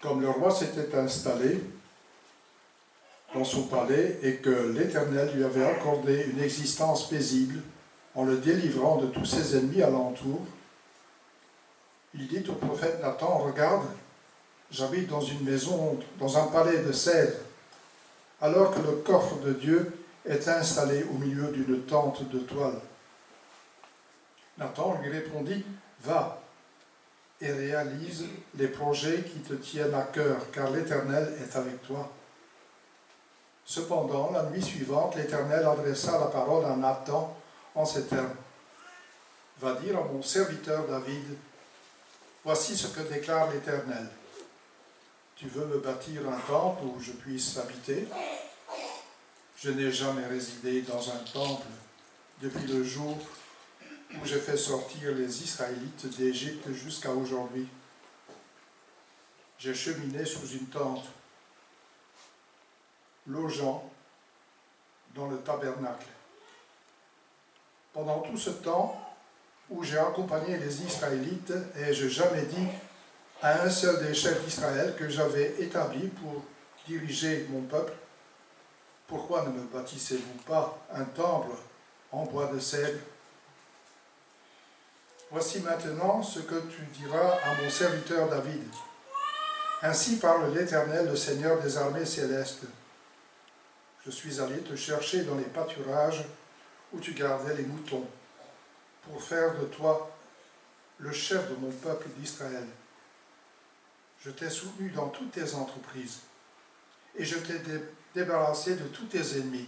Comme le roi s'était installé dans son palais et que l'Éternel lui avait accordé une existence paisible en le délivrant de tous ses ennemis alentour, il dit au prophète Nathan, regarde, j'habite dans une maison, dans un palais de cèdre, alors que le coffre de Dieu est installé au milieu d'une tente de toile. Nathan lui répondit, va et réalise les projets qui te tiennent à cœur, car l'Éternel est avec toi. Cependant, la nuit suivante, l'Éternel adressa la parole à Nathan en ces termes. Va dire à mon serviteur David, voici ce que déclare l'Éternel. Tu veux me bâtir un temple où je puisse habiter? Je n'ai jamais résidé dans un temple depuis le jour où j'ai fait sortir les Israélites d'Égypte jusqu'à aujourd'hui. J'ai cheminé sous une tente, logeant dans le tabernacle. Pendant tout ce temps où j'ai accompagné les Israélites, ai-je jamais dit à un seul des chefs d'Israël que j'avais établi pour diriger mon peuple: pourquoi ne me bâtissez-vous pas un temple en bois de cèdre? Voici maintenant ce que tu diras à mon serviteur David. Ainsi parle l'Éternel, le Seigneur des armées célestes. Je suis allé te chercher dans les pâturages où tu gardais les moutons, pour faire de toi le chef de mon peuple d'Israël. Je t'ai soutenu dans toutes tes entreprises, et je t'ai débarrassé de tous tes ennemis.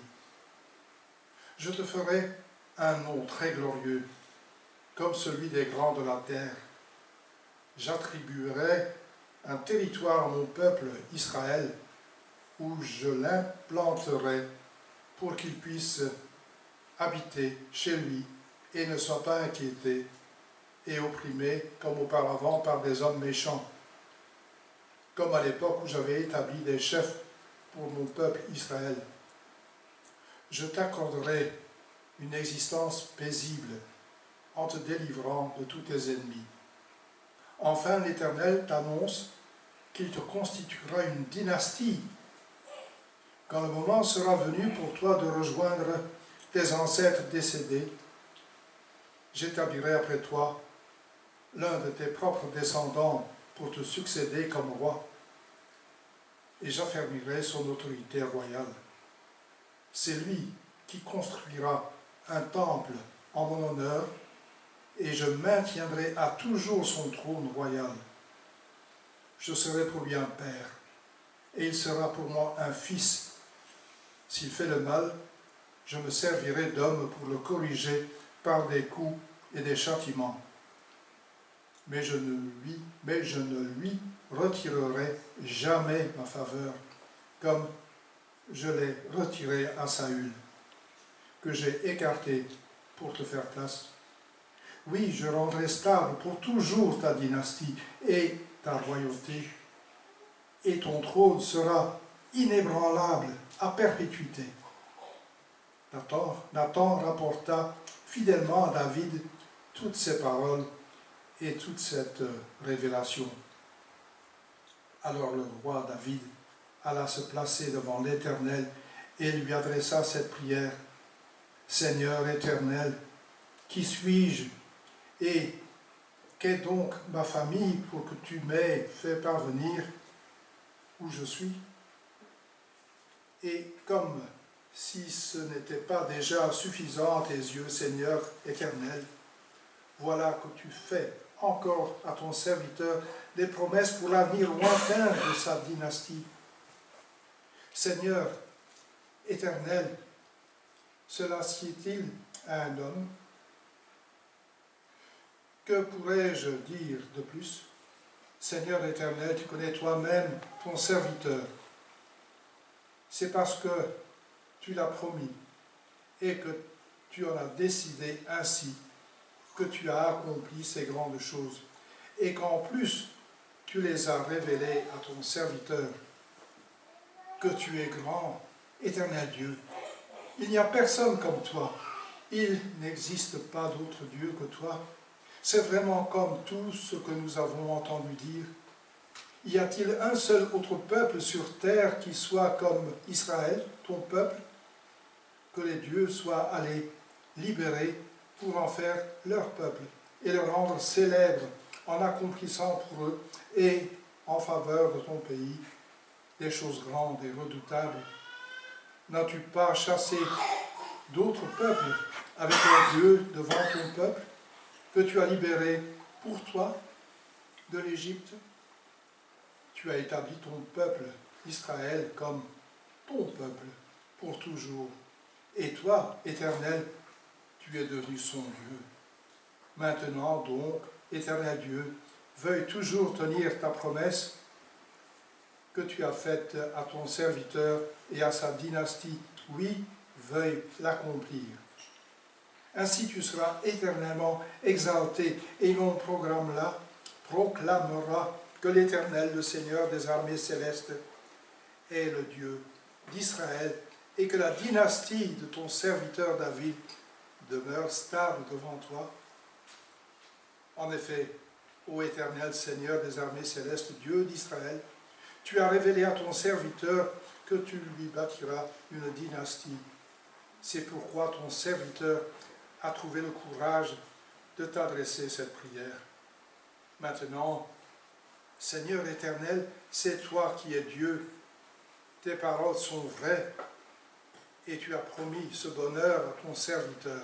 Je te ferai un nom très glorieux, comme celui des grands de la terre. J'attribuerai un territoire à mon peuple Israël, où je l'implanterai pour qu'il puisse habiter chez lui et ne soit pas inquiété et opprimé comme auparavant par des hommes méchants, comme à l'époque où j'avais établi des chefs pour mon peuple Israël. Je t'accorderai une existence paisible en te délivrant de tous tes ennemis. Enfin, l'Éternel t'annonce qu'il te constituera une dynastie quand le moment sera venu pour toi de rejoindre tes ancêtres décédés. J'établirai après toi l'un de tes propres descendants pour te succéder comme roi, et j'affermirai son autorité royale. C'est lui qui construira un temple en mon honneur, et je maintiendrai à toujours son trône royal. Je serai pour lui un père, et il sera pour moi un fils. S'il fait le mal, je me servirai d'homme pour le corriger par des coups et des châtiments. Mais je ne lui retirerai jamais ma faveur, comme je l'ai retiré à Saül, que j'ai écarté pour te faire place. Oui, je rendrai stable pour toujours ta dynastie et ta royauté, et ton trône sera inébranlable à perpétuité. Nathan rapporta fidèlement à David toutes ces paroles et toute cette révélation. Alors le roi David alla se placer devant l'Éternel et lui adressa cette prière. Seigneur éternel, qui suis-je et qu'est donc ma famille pour que tu m'aies fait parvenir où je suis? Et comme si ce n'était pas déjà suffisant à tes yeux, Seigneur éternel, voilà que tu fais encore à ton serviteur des promesses pour l'avenir lointain de sa dynastie. Seigneur éternel, cela sied-il à un homme? Que pourrais-je dire de plus? Seigneur éternel, tu connais toi-même ton serviteur. C'est parce que tu l'as promis et que tu en as décidé ainsi que tu as accompli ces grandes choses et qu'en plus tu les as révélées à ton serviteur, que tu es grand, éternel Dieu. Il n'y a personne comme toi. Il n'existe pas d'autre Dieu que toi. C'est vraiment comme tout ce que nous avons entendu dire. Y a-t-il un seul autre peuple sur terre qui soit comme Israël, ton peuple, que les dieux soient allés libérer pour en faire leur peuple et le rendre célèbre en accomplissant pour eux et en faveur de ton pays des choses grandes et redoutables? N'as-tu pas chassé d'autres peuples avec leurs dieux devant ton peuple, que tu as libéré pour toi de l'Égypte? Tu as établi ton peuple, Israël, comme ton peuple, pour toujours. Et toi, Éternel, tu es devenu son Dieu. Maintenant donc, Éternel Dieu, veuille toujours tenir ta promesse que tu as faite à ton serviteur et à sa dynastie. Oui, veuille l'accomplir. Ainsi tu seras éternellement exalté, et l'on proclamera que l'Éternel, le Seigneur des armées célestes, est le Dieu d'Israël, et que la dynastie de ton serviteur David demeure stable devant toi. En effet, ô Éternel Seigneur des armées célestes, Dieu d'Israël, tu as révélé à ton serviteur que tu lui bâtiras une dynastie. C'est pourquoi ton serviteur a trouvé le courage de t'adresser cette prière. Maintenant, Seigneur éternel, c'est toi qui es Dieu. Tes paroles sont vraies et tu as promis ce bonheur à ton serviteur.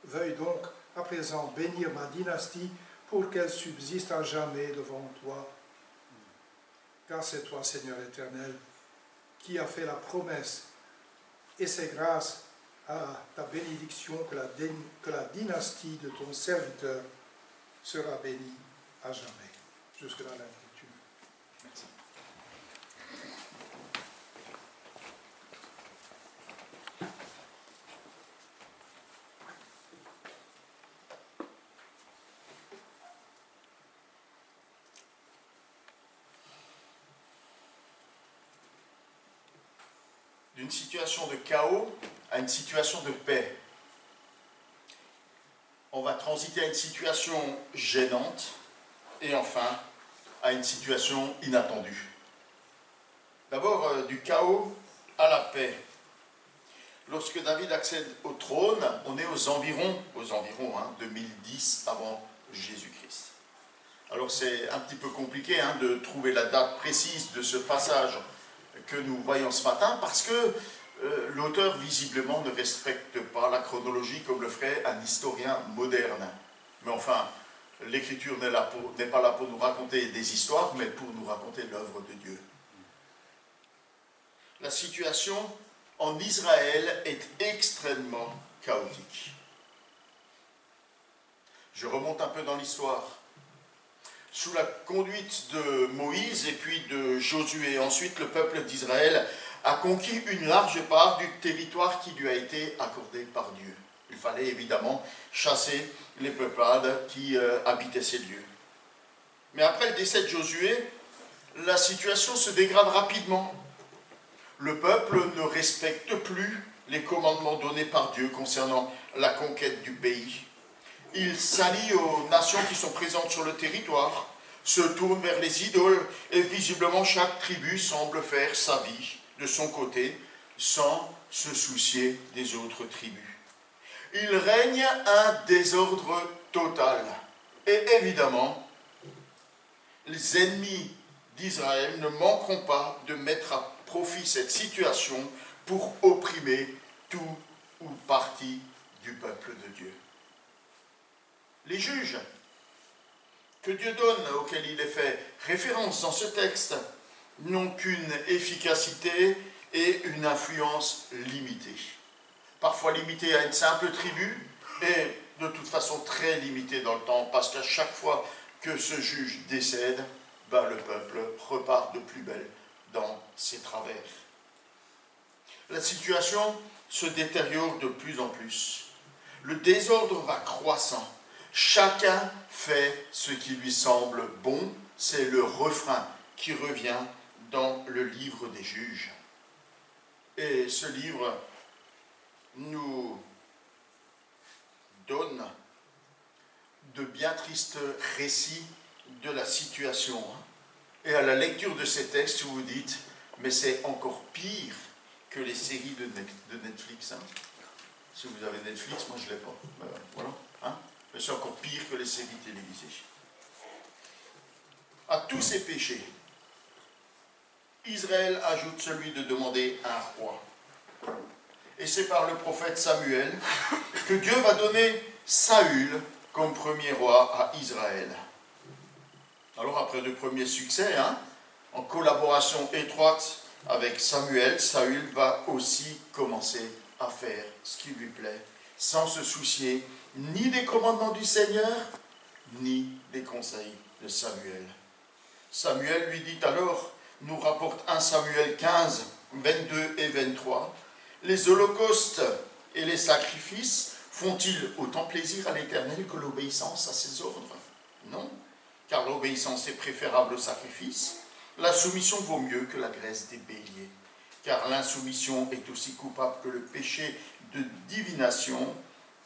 Veuille donc à présent bénir ma dynastie pour qu'elle subsiste à jamais devant toi. Car c'est toi, Seigneur éternel, qui as fait la promesse, et c'est grâce à ta bénédiction que la dynastie de ton serviteur sera bénie à jamais. Jusque-là la lecture. Merci. D'une situation de chaos à une situation de paix. On va transiter à une situation gênante et enfin à une situation inattendue. D'abord, du chaos à la paix. Lorsque David accède au trône, on est aux environs 2010 avant Jésus-Christ. Alors c'est un petit peu compliqué de trouver la date précise de ce passage que nous voyons ce matin, parce que l'auteur visiblement ne respecte pas la chronologie comme le ferait un historien moderne. Mais enfin, l'écriture n'est pas là pour nous raconter des histoires, mais pour nous raconter l'œuvre de Dieu. La situation en Israël est extrêmement chaotique. Je remonte un peu dans l'histoire. Sous la conduite de Moïse et puis de Josué, ensuite le peuple d'Israël a conquis une large part du territoire qui lui a été accordé par Dieu. Il fallait évidemment chasser les peuplades qui habitaient ces lieux. Mais après le décès de Josué, la situation se dégrade rapidement. Le peuple ne respecte plus les commandements donnés par Dieu concernant la conquête du pays. Il s'allie aux nations qui sont présentes sur le territoire, se tourne vers les idoles, et visiblement chaque tribu semble faire sa vie de son côté, sans se soucier des autres tribus. Il règne un désordre total. Et évidemment, les ennemis d'Israël ne manqueront pas de mettre à profit cette situation pour opprimer tout ou partie du peuple de Dieu. Les juges que Dieu donne, auxquels il est fait référence dans ce texte, n'ont qu'une efficacité et une influence limitée. Parfois limitée à une simple tribu, et de toute façon très limitée dans le temps, parce qu'à chaque fois que ce juge décède, le peuple repart de plus belle dans ses travers. La situation se détériore de plus en plus. Le désordre va croissant. Chacun fait ce qui lui semble bon, c'est le refrain qui revient dans le livre des juges. Et ce livre nous donne de bien tristes récits de la situation. Et à la lecture de ces textes, vous vous dites, mais c'est encore pire que les séries de Netflix. Si vous avez Netflix, moi je ne l'ai pas. Voilà. Mais c'est encore pire que les séries télévisées. À tous ces péchés, Israël ajoute celui de demander un roi. Et c'est par le prophète Samuel que Dieu va donner Saül comme premier roi à Israël. Alors après de premiers succès, en collaboration étroite avec Samuel, Saül va aussi commencer à faire ce qui lui plaît, sans se soucier ni des commandements du Seigneur, ni des conseils de Samuel. Samuel lui dit alors, nous rapporte 1 Samuel 15, 22 et 23, « Les holocaustes et les sacrifices Font-ils autant plaisir à l'Éternel que l'obéissance à ses ordres? Non, car l'obéissance est préférable au sacrifice. La soumission vaut mieux que la graisse des béliers, car l'insoumission est aussi coupable que le péché de divination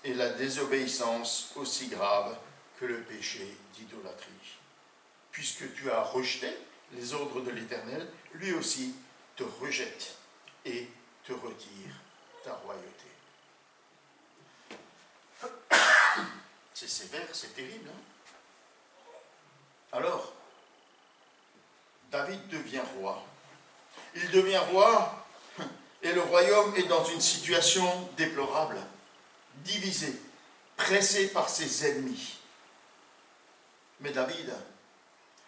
et la désobéissance aussi grave que le péché d'idolâtrie. Puisque tu as rejeté les ordres de l'Éternel, lui aussi te rejette et te retire ta royauté. C'est sévère, c'est terrible. Hein? Alors, David devient roi. Il devient roi et le royaume est dans une situation déplorable, divisé, pressé par ses ennemis. Mais David,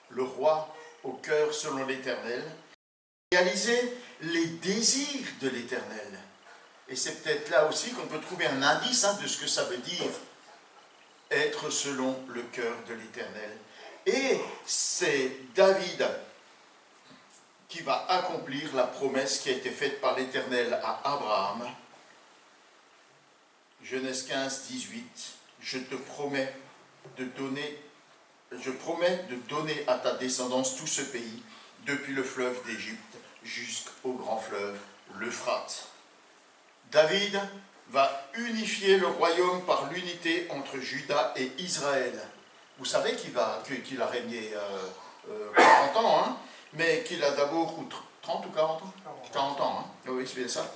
le roi au cœur selon l'Éternel, réalisait les désirs de l'Éternel. Et c'est peut-être là aussi qu'on peut trouver un indice de ce que ça veut dire être selon le cœur de l'Éternel. Et c'est David qui va accomplir la promesse qui a été faite par l'Éternel à Abraham. Genèse 15, 18. Je promets de donner à ta descendance tout ce pays, depuis le fleuve d'Égypte jusqu'au grand fleuve, l'Euphrate. David va unifier le royaume par l'unité entre Juda et Israël. Vous savez qu'il a régné 40 ans, hein, mais qu'il a d'abord 30 ou 40 ans 40 ans, hein, oui, c'est bien ça.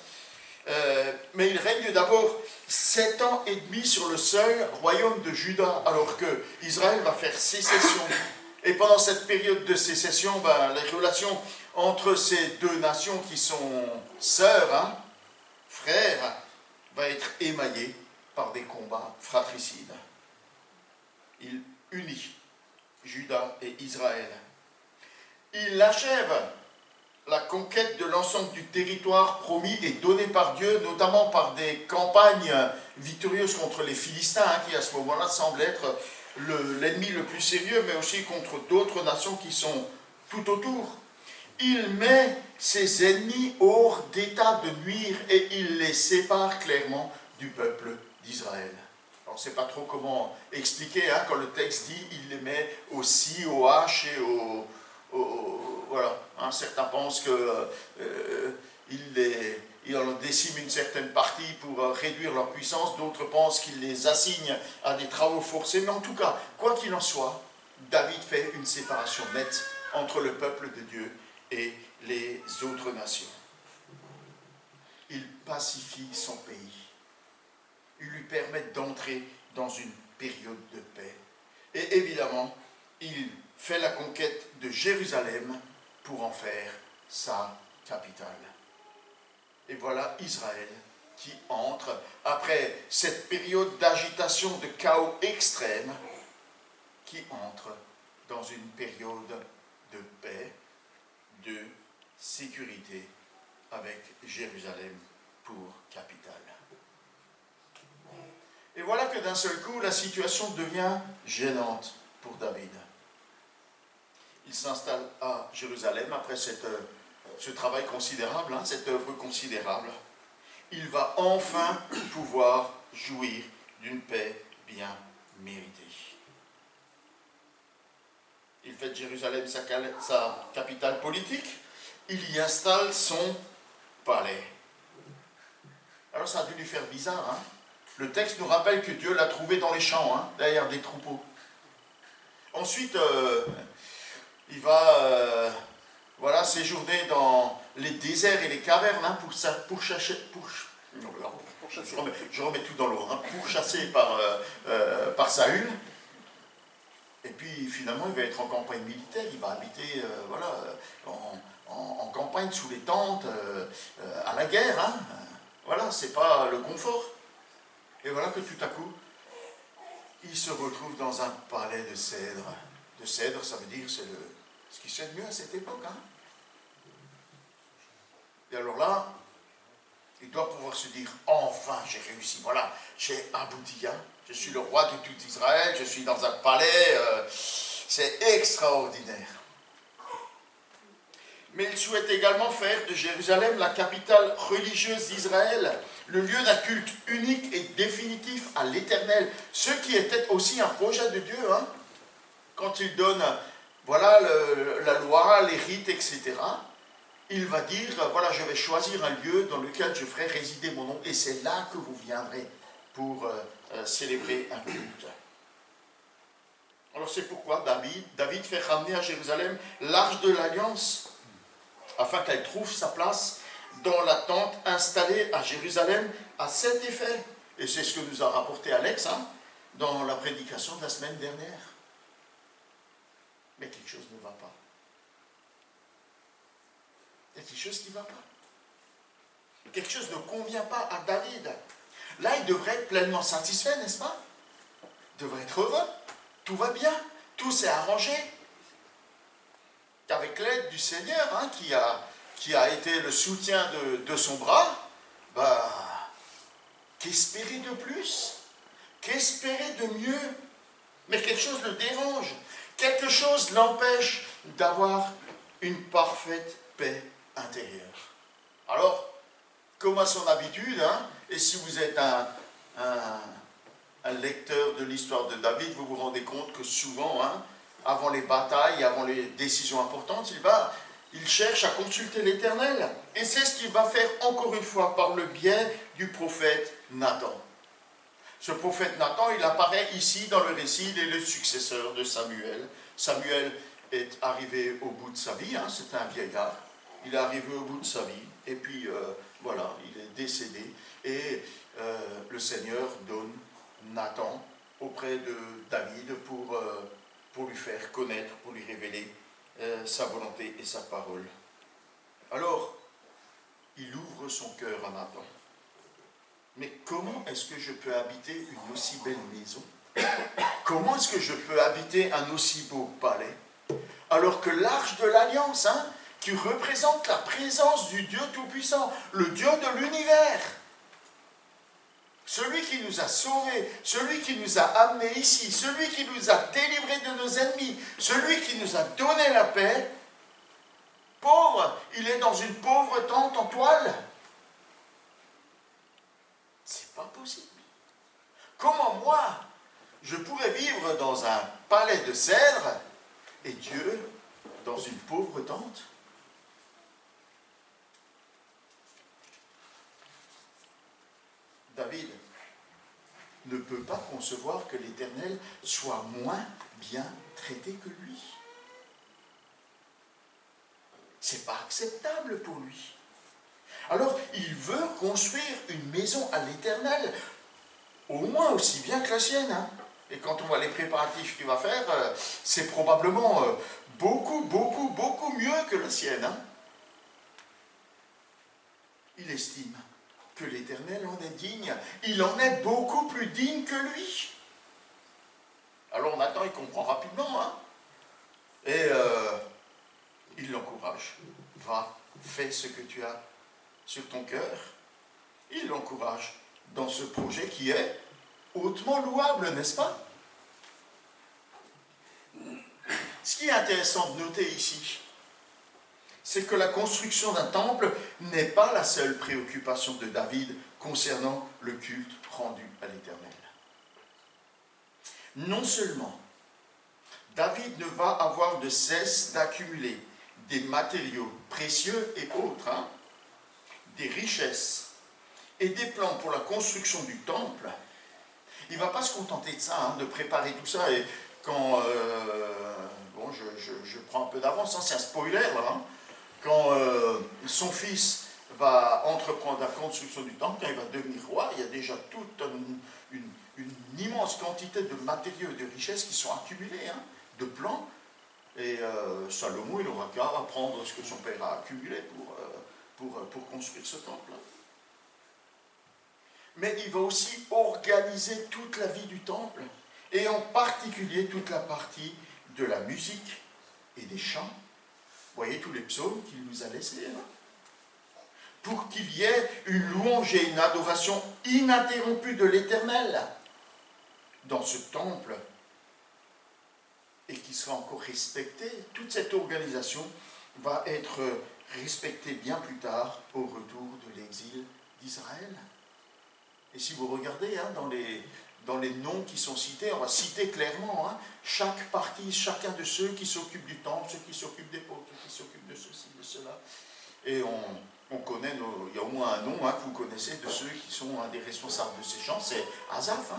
Mais il règne d'abord 7 ans et demi sur le seul royaume de Juda, alors que Israël va faire sécession. Et pendant cette période de sécession, les relations entre ces deux nations qui sont sœurs, hein, frères, va être émaillées par des combats fratricides. Il unit Juda et Israël. Il achève la conquête de l'ensemble du territoire promis et donné par Dieu, notamment par des campagnes victorieuses contre les Philistins, hein, qui à ce moment-là semblent être l'ennemi le plus sérieux, mais aussi contre d'autres nations qui sont tout autour. Il met ses ennemis hors d'état de nuire et il les sépare clairement du peuple d'Israël. Alors, on ne sait pas trop comment expliquer, hein, quand le texte dit il les met au si, au h et au voilà. Hein, certains pensent qu'il en décime une certaine partie pour réduire leur puissance, d'autres pensent qu'il les assigne à des travaux forcés. Mais en tout cas, quoi qu'il en soit, David fait une séparation nette entre le peuple de Dieu et les autres nations. Il pacifie son pays. Il lui permet d'entrer dans une période de paix. Et évidemment, il fait la conquête de Jérusalem pour en faire sa capitale. Et voilà Israël qui entre, après cette période d'agitation, de chaos extrême, qui entre dans une période de paix, de sécurité, avec Jérusalem pour capitale. Et voilà que d'un seul coup, la situation devient gênante pour David. Il s'installe à Jérusalem après ce travail considérable, hein, cette œuvre considérable. Il va enfin pouvoir jouir d'une paix bien méritée. Il fait de Jérusalem sa capitale politique. Il y installe son palais. Alors ça a dû lui faire bizarre. Hein. Le texte nous rappelle que Dieu l'a trouvé dans les champs, hein, derrière des troupeaux. Ensuite, il va séjourner dans les déserts et les cavernes, hein, pour chasser, je remets tout dans l'eau, hein, pour chasser par Saül. Et puis finalement, il va être en campagne militaire, il va habiter en campagne sous les tentes, à la guerre. Hein. Voilà, c'est pas le confort. Et voilà que tout à coup, il se retrouve dans un palais de cèdre. De cèdre, ça veut dire, c'est ce qui se fait de mieux à cette époque. Hein. Et alors là, il doit pouvoir se dire, enfin j'ai réussi, voilà, j'ai abouti, hein. Je suis le roi de tout Israël, je suis dans un palais, c'est extraordinaire. Mais il souhaite également faire de Jérusalem la capitale religieuse d'Israël, le lieu d'un culte unique et définitif à l'Éternel, ce qui était aussi un projet de Dieu, hein, quand il donne, voilà, la loi, les rites, etc., il va dire, voilà, je vais choisir un lieu dans lequel je ferai résider mon nom, et c'est là que vous viendrez pour célébrer un culte. Alors c'est pourquoi David fait ramener à Jérusalem l'arche de l'Alliance, afin qu'elle trouve sa place dans la tente installée à Jérusalem à cet effet. Et c'est ce que nous a rapporté Alex, hein, dans la prédication de la semaine dernière. Mais quelque chose ne va pas. Il y a quelque chose qui ne va pas. Quelque chose ne convient pas à David. Là, il devrait être pleinement satisfait, n'est-ce pas? Il devrait être heureux. Tout va bien. Tout s'est arrangé. Avec l'aide du Seigneur, hein, qui a été le soutien de son bras, qu'espérer de plus? Qu'espérer de mieux? Mais quelque chose le dérange. Quelque chose l'empêche d'avoir une parfaite paix intérieure. Alors, comme à son habitude, hein, et si vous êtes un lecteur de l'histoire de David, vous vous rendez compte que souvent, hein, avant les batailles, avant les décisions importantes, il cherche à consulter l'Éternel. Et c'est ce qu'il va faire encore une fois par le biais du prophète Nathan. Ce prophète Nathan, il apparaît ici dans le récit, il est le successeur de Samuel. Samuel est arrivé au bout de sa vie, hein, c'est un vieillard. Il est arrivé au bout de sa vie, et puis voilà, il est décédé. Et le Seigneur donne Nathan auprès de David pour lui faire connaître, pour lui révéler sa volonté et sa parole. Alors, il ouvre son cœur à Nathan. Mais comment est-ce que je peux habiter une aussi belle maison? Comment est-ce que je peux habiter un aussi beau palais? Alors que l'arche de l'Alliance, hein, qui représente la présence du Dieu Tout-Puissant, le Dieu de l'univers, celui qui nous a sauvés, celui qui nous a amenés ici, celui qui nous a délivrés de nos ennemis, celui qui nous a donné la paix, pauvre, il est dans une pauvre tente en toile. C'est pas possible. Comment moi, je pourrais vivre dans un palais de cèdre et Dieu dans une pauvre tente? David ne peut pas concevoir que l'Éternel soit moins bien traité que lui. C'est pas acceptable pour lui. Alors, il veut construire une maison à l'Éternel, au moins aussi bien que la sienne. Hein. Et quand on voit les préparatifs qu'il va faire, c'est probablement beaucoup mieux que la sienne. Hein. Il estime que l'Éternel en est digne. Il en est beaucoup plus digne que lui. Alors Nathan, il comprend rapidement. Hein. Et il l'encourage. Va, fais ce que tu as sur ton cœur. Il l'encourage dans ce projet qui est hautement louable, n'est-ce pas? Ce qui est intéressant de noter ici, c'est que la construction d'un temple n'est pas la seule préoccupation de David concernant le culte rendu à l'Éternel. Non seulement David ne va avoir de cesse d'accumuler des matériaux précieux et autres, hein, des richesses et des plans pour la construction du temple, il ne va pas se contenter de ça, hein, de préparer tout ça. Et quand, bon, je prends un peu d'avance, hein, c'est un spoiler là, hein, quand son fils va entreprendre la construction du temple, quand il va devenir roi, il y a déjà toute une immense quantité de matériaux et de richesses qui sont accumulés, hein, de plans. Et Salomon, il n'aura qu'à apprendre ce que son père a accumulé pour construire ce temple. Mais il va aussi organiser toute la vie du temple, et en particulier toute la partie de la musique et des chants. Vous voyez tous les psaumes qu'il nous a laissés, hein, pour qu'il y ait une louange et une adoration ininterrompue de l'Éternel dans ce temple, et qui sera encore respecté. Toute cette organisation va être respectée bien plus tard au retour de l'exil d'Israël. Et si vous regardez dans les noms qui sont cités, on va citer clairement chaque partie, chacun de ceux qui s'occupent du temple, ceux qui s'occupent des pots, ceux qui s'occupent de ceci, de cela. Et on connaît, il y a au moins un nom que vous connaissez de ceux qui sont des responsables de ces chants, c'est Asaph.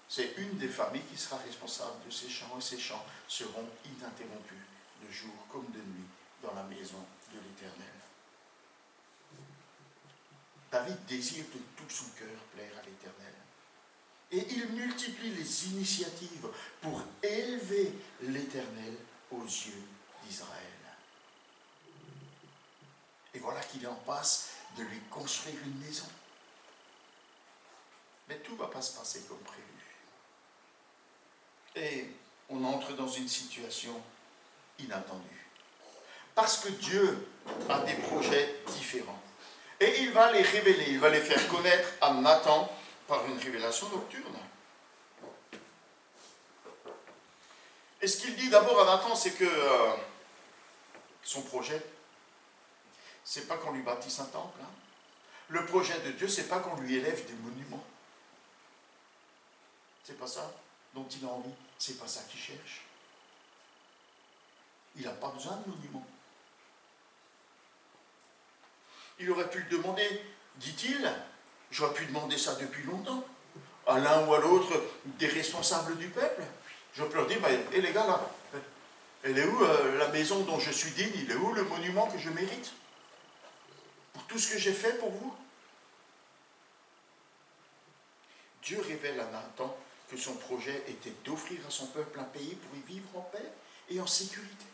C'est une des familles qui sera responsable de ces chants, et ces chants seront ininterrompus, de jour comme de nuit, dans la maison de l'Éternel. David désire de tout son cœur plaire à l'Éternel. Et il multiplie les initiatives pour élever l'Éternel aux yeux d'Israël. Et voilà qu'il en passe de lui construire une maison. Mais tout ne va pas se passer comme prévu. Et on entre dans une situation inattendue. Parce que Dieu a des projets différents. Et il va les révéler, il va les faire connaître à Nathan par une révélation nocturne. Et ce qu'il dit d'abord à Nathan, c'est que son projet, c'est pas qu'on lui bâtisse un temple. Le projet de Dieu, c'est pas qu'on lui élève des monuments. C'est pas ça dont il a envie, c'est pas ça qu'il cherche. Il n'a pas besoin de monuments. Il aurait pu le demander, dit-il, j'aurais pu demander ça depuis longtemps, à l'un ou à l'autre des responsables du peuple. Je peux leur dire, les gars, là, elle est où la maison dont je suis digne, il est où le monument que je mérite pour tout ce que j'ai fait pour vous? Dieu révèle à Nathan que son projet était d'offrir à son peuple un pays pour y vivre en paix et en sécurité.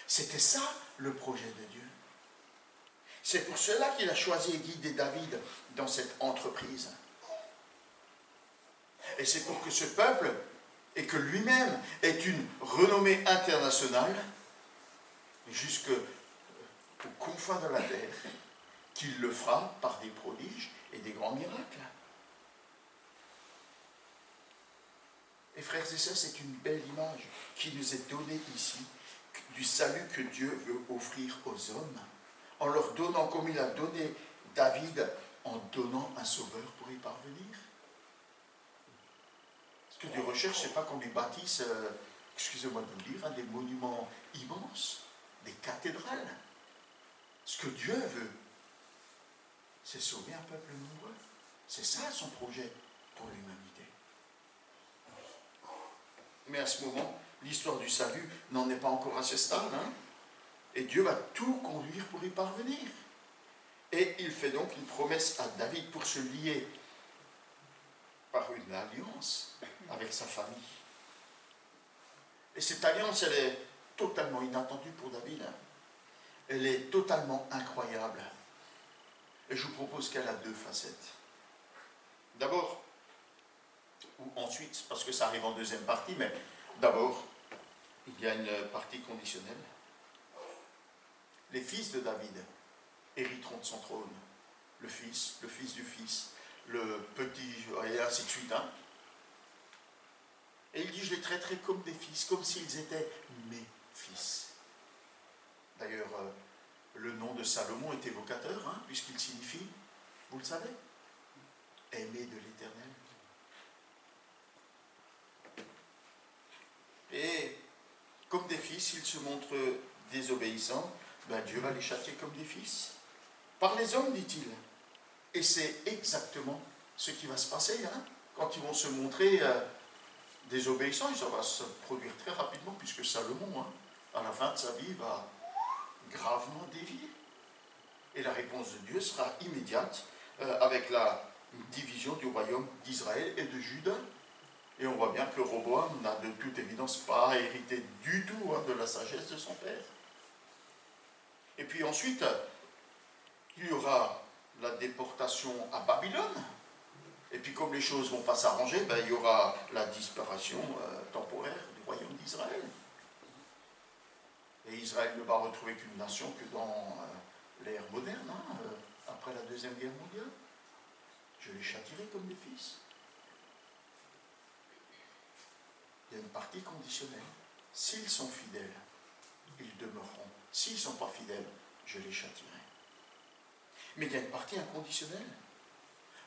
C'était ça le projet de Dieu. C'est pour cela qu'il a choisi et guidé David dans cette entreprise. Et c'est pour que ce peuple, et que lui-même, ait une renommée internationale, jusqu'aux confins de la terre, qu'il le fera par des prodiges et des grands miracles. Et frères et sœurs, c'est une belle image qui nous est donnée ici, du salut que Dieu veut offrir aux hommes, en leur donnant, comme il a donné David, en donnant un sauveur pour y parvenir. Ce que Dieu recherche, ce n'est pas qu'on lui bâtisse, excusez-moi de vous le dire, des monuments immenses, des cathédrales. Ce que Dieu veut, c'est sauver un peuple nombreux. C'est ça son projet pour l'humanité. Mais à ce moment, l'histoire du salut n'en est pas encore à ce stade. Et Dieu va tout conduire pour y parvenir. Et il fait donc une promesse à David pour se lier par une alliance avec sa famille. Et cette alliance, elle est totalement inattendue pour David. Elle est totalement incroyable. Et je vous propose qu'elle a deux facettes. D'abord, ou ensuite, parce que ça arrive en deuxième partie, mais d'abord, il y a une partie conditionnelle. Les fils de David hériteront de son trône. Le fils du fils, le petit, et ainsi de suite. Et il dit, je les traiterai comme des fils, comme s'ils étaient mes fils. D'ailleurs, le nom de Salomon est évocateur, puisqu'il signifie, vous le savez, aimé de l'Éternel. Et comme des fils, s'ils se montrent désobéissants, Dieu va les châtier comme des fils. Par les hommes, dit-il. Et c'est exactement ce qui va se passer, quand ils vont se montrer désobéissants, et ça va se produire très rapidement, puisque Salomon, à la fin de sa vie, va gravement dévier. Et la réponse de Dieu sera immédiate, avec la division du royaume d'Israël et de Juda. Et on voit bien que Roboam n'a de toute évidence pas hérité du tout de la sagesse de son père. Et puis ensuite, il y aura la déportation à Babylone. Et puis comme les choses ne vont pas s'arranger, il y aura la disparition temporaire du royaume d'Israël. Et Israël ne va retrouver qu'une nation que dans l'ère moderne, après la Deuxième Guerre mondiale. Je les châtierai comme des fils. Il y a une partie conditionnelle. S'ils sont fidèles, ils demeureront. S'ils ne sont pas fidèles, je les châtierai. Mais il y a une partie inconditionnelle.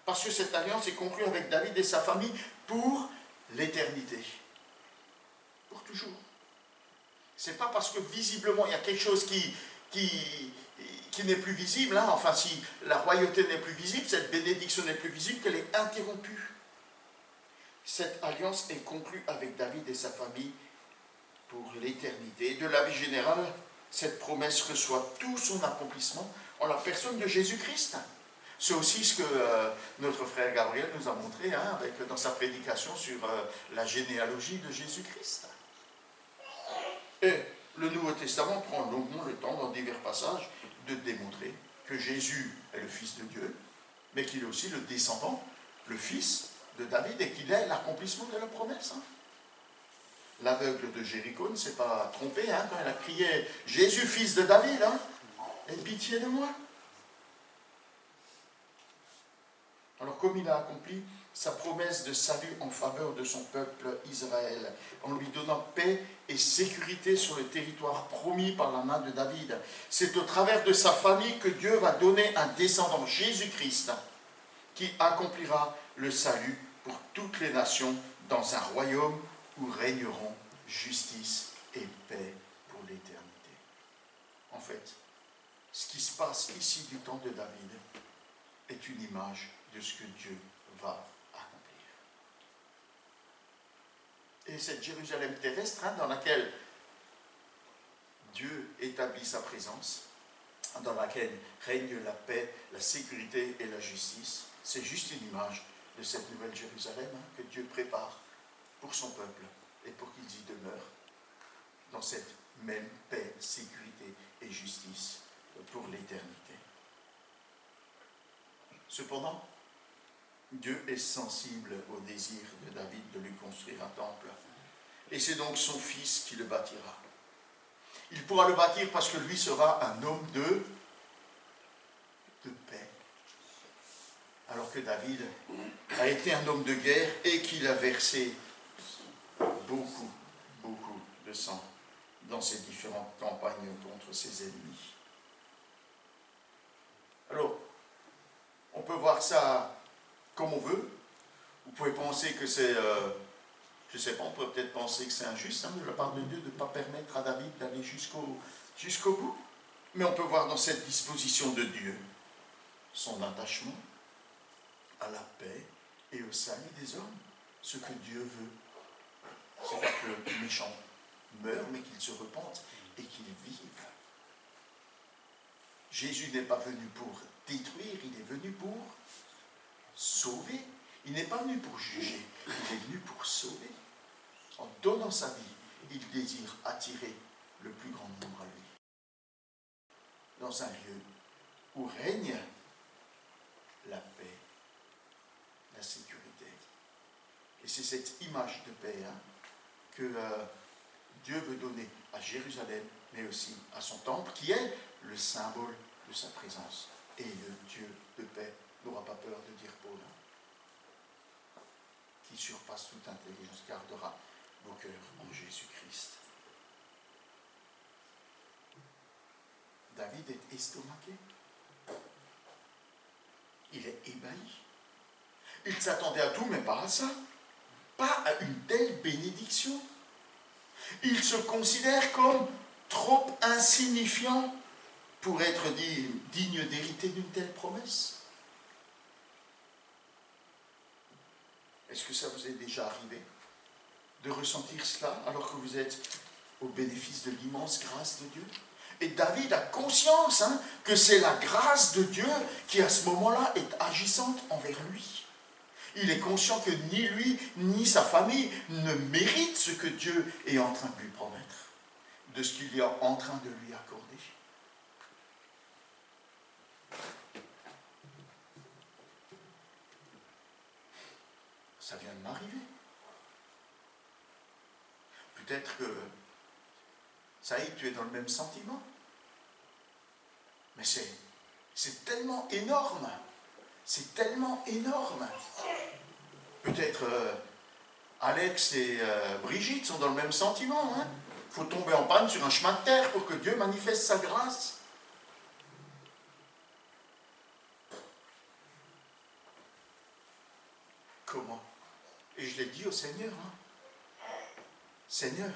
Parce que cette alliance est conclue avec David et sa famille pour l'éternité. Pour toujours. C'est pas parce que visiblement il y a quelque chose qui n'est plus visible, hein. Enfin si la royauté n'est plus visible, cette bénédiction n'est plus visible, qu'elle est interrompue. Cette alliance est conclue avec David et sa famille pour l'éternité. De la vie générale, cette promesse reçoit tout son accomplissement en la personne de Jésus-Christ. C'est aussi ce que notre frère Gabriel nous a montré hein, dans sa prédication sur la généalogie de Jésus-Christ. Et le Nouveau Testament prend longuement le temps, dans divers passages, de démontrer que Jésus est le Fils de Dieu, mais qu'il est aussi le descendant, le Fils de David, et qu'il est l'accomplissement de la promesse. Hein. L'aveugle de Jéricho ne s'est pas trompé hein, quand elle a crié « Jésus, Fils de David, hein, aie pitié de moi ». Alors comme il a accompli sa promesse de salut en faveur de son peuple Israël, en lui donnant paix et sécurité sur le territoire promis par la main de David, c'est au travers de sa famille que Dieu va donner un descendant, Jésus-Christ, qui accomplira le salut pour toutes les nations dans un royaume où régneront justice et paix pour l'éternité. En fait, ce qui se passe ici du temps de David est une image de ce que Dieu va accomplir. Et cette Jérusalem terrestre hein, dans laquelle Dieu établit sa présence, dans laquelle règne la paix, la sécurité et la justice, c'est juste une image de cette nouvelle Jérusalem hein, que Dieu prépare pour son peuple et pour qu'ils y demeurent dans cette même paix, sécurité et justice pour l'éternité. Cependant, Dieu est sensible au désir de David de lui construire un temple. Et c'est donc son fils qui le bâtira. Il pourra le bâtir parce que lui sera un homme de paix. Alors que David a été un homme de guerre et qu'il a versé beaucoup de sang dans ses différentes campagnes contre ses ennemis. Alors, on peut voir ça comme on veut. Vous pouvez penser que c'est, je ne sais pas, on peut peut-être penser que c'est injuste hein, de la part de Dieu de ne pas permettre à David d'aller jusqu'au bout. Mais on peut voir dans cette disposition de Dieu son attachement à la paix et au salut des hommes. Ce que Dieu veut, c'est pas que les méchants meurent, mais qu'ils se repentent et qu'ils vivent. Jésus n'est pas venu pour détruire, il est venu pour sauver. Il n'est pas venu pour juger, il est venu pour sauver. En donnant sa vie, il désire attirer le plus grand nombre à lui. Dans un lieu où règne la paix, la sécurité. Et c'est cette image de paix hein, que Dieu veut donner à Jérusalem, mais aussi à son temple, qui est le symbole de sa présence. Et le Dieu de paix n'aura pas peur de dire Paul, qui surpasse toute intelligence, gardera vos cœurs en Jésus-Christ. David est estomaqué. Il est ébahi. Il s'attendait à tout, mais pas à ça. Pas à une telle bénédiction. Il se considère comme trop insignifiant pour être digne d'hériter d'une telle promesse. Est-ce que ça vous est déjà arrivé de ressentir cela alors que vous êtes au bénéfice de l'immense grâce de Dieu? Et David a conscience hein, que c'est la grâce de Dieu qui à ce moment-là est agissante envers lui. Il est conscient que ni lui ni sa famille ne méritent ce que Dieu est en train de lui promettre, de ce qu'il est en train de lui accorder. Ça vient de m'arriver. Peut-être que Saïd, tu es dans le même sentiment. Mais c'est tellement énorme. C'est tellement énorme. Peut-être Alex et Brigitte sont dans le même sentiment. Hein. Faut tomber en panne sur un chemin de terre pour que Dieu manifeste sa grâce. au Seigneur, Seigneur,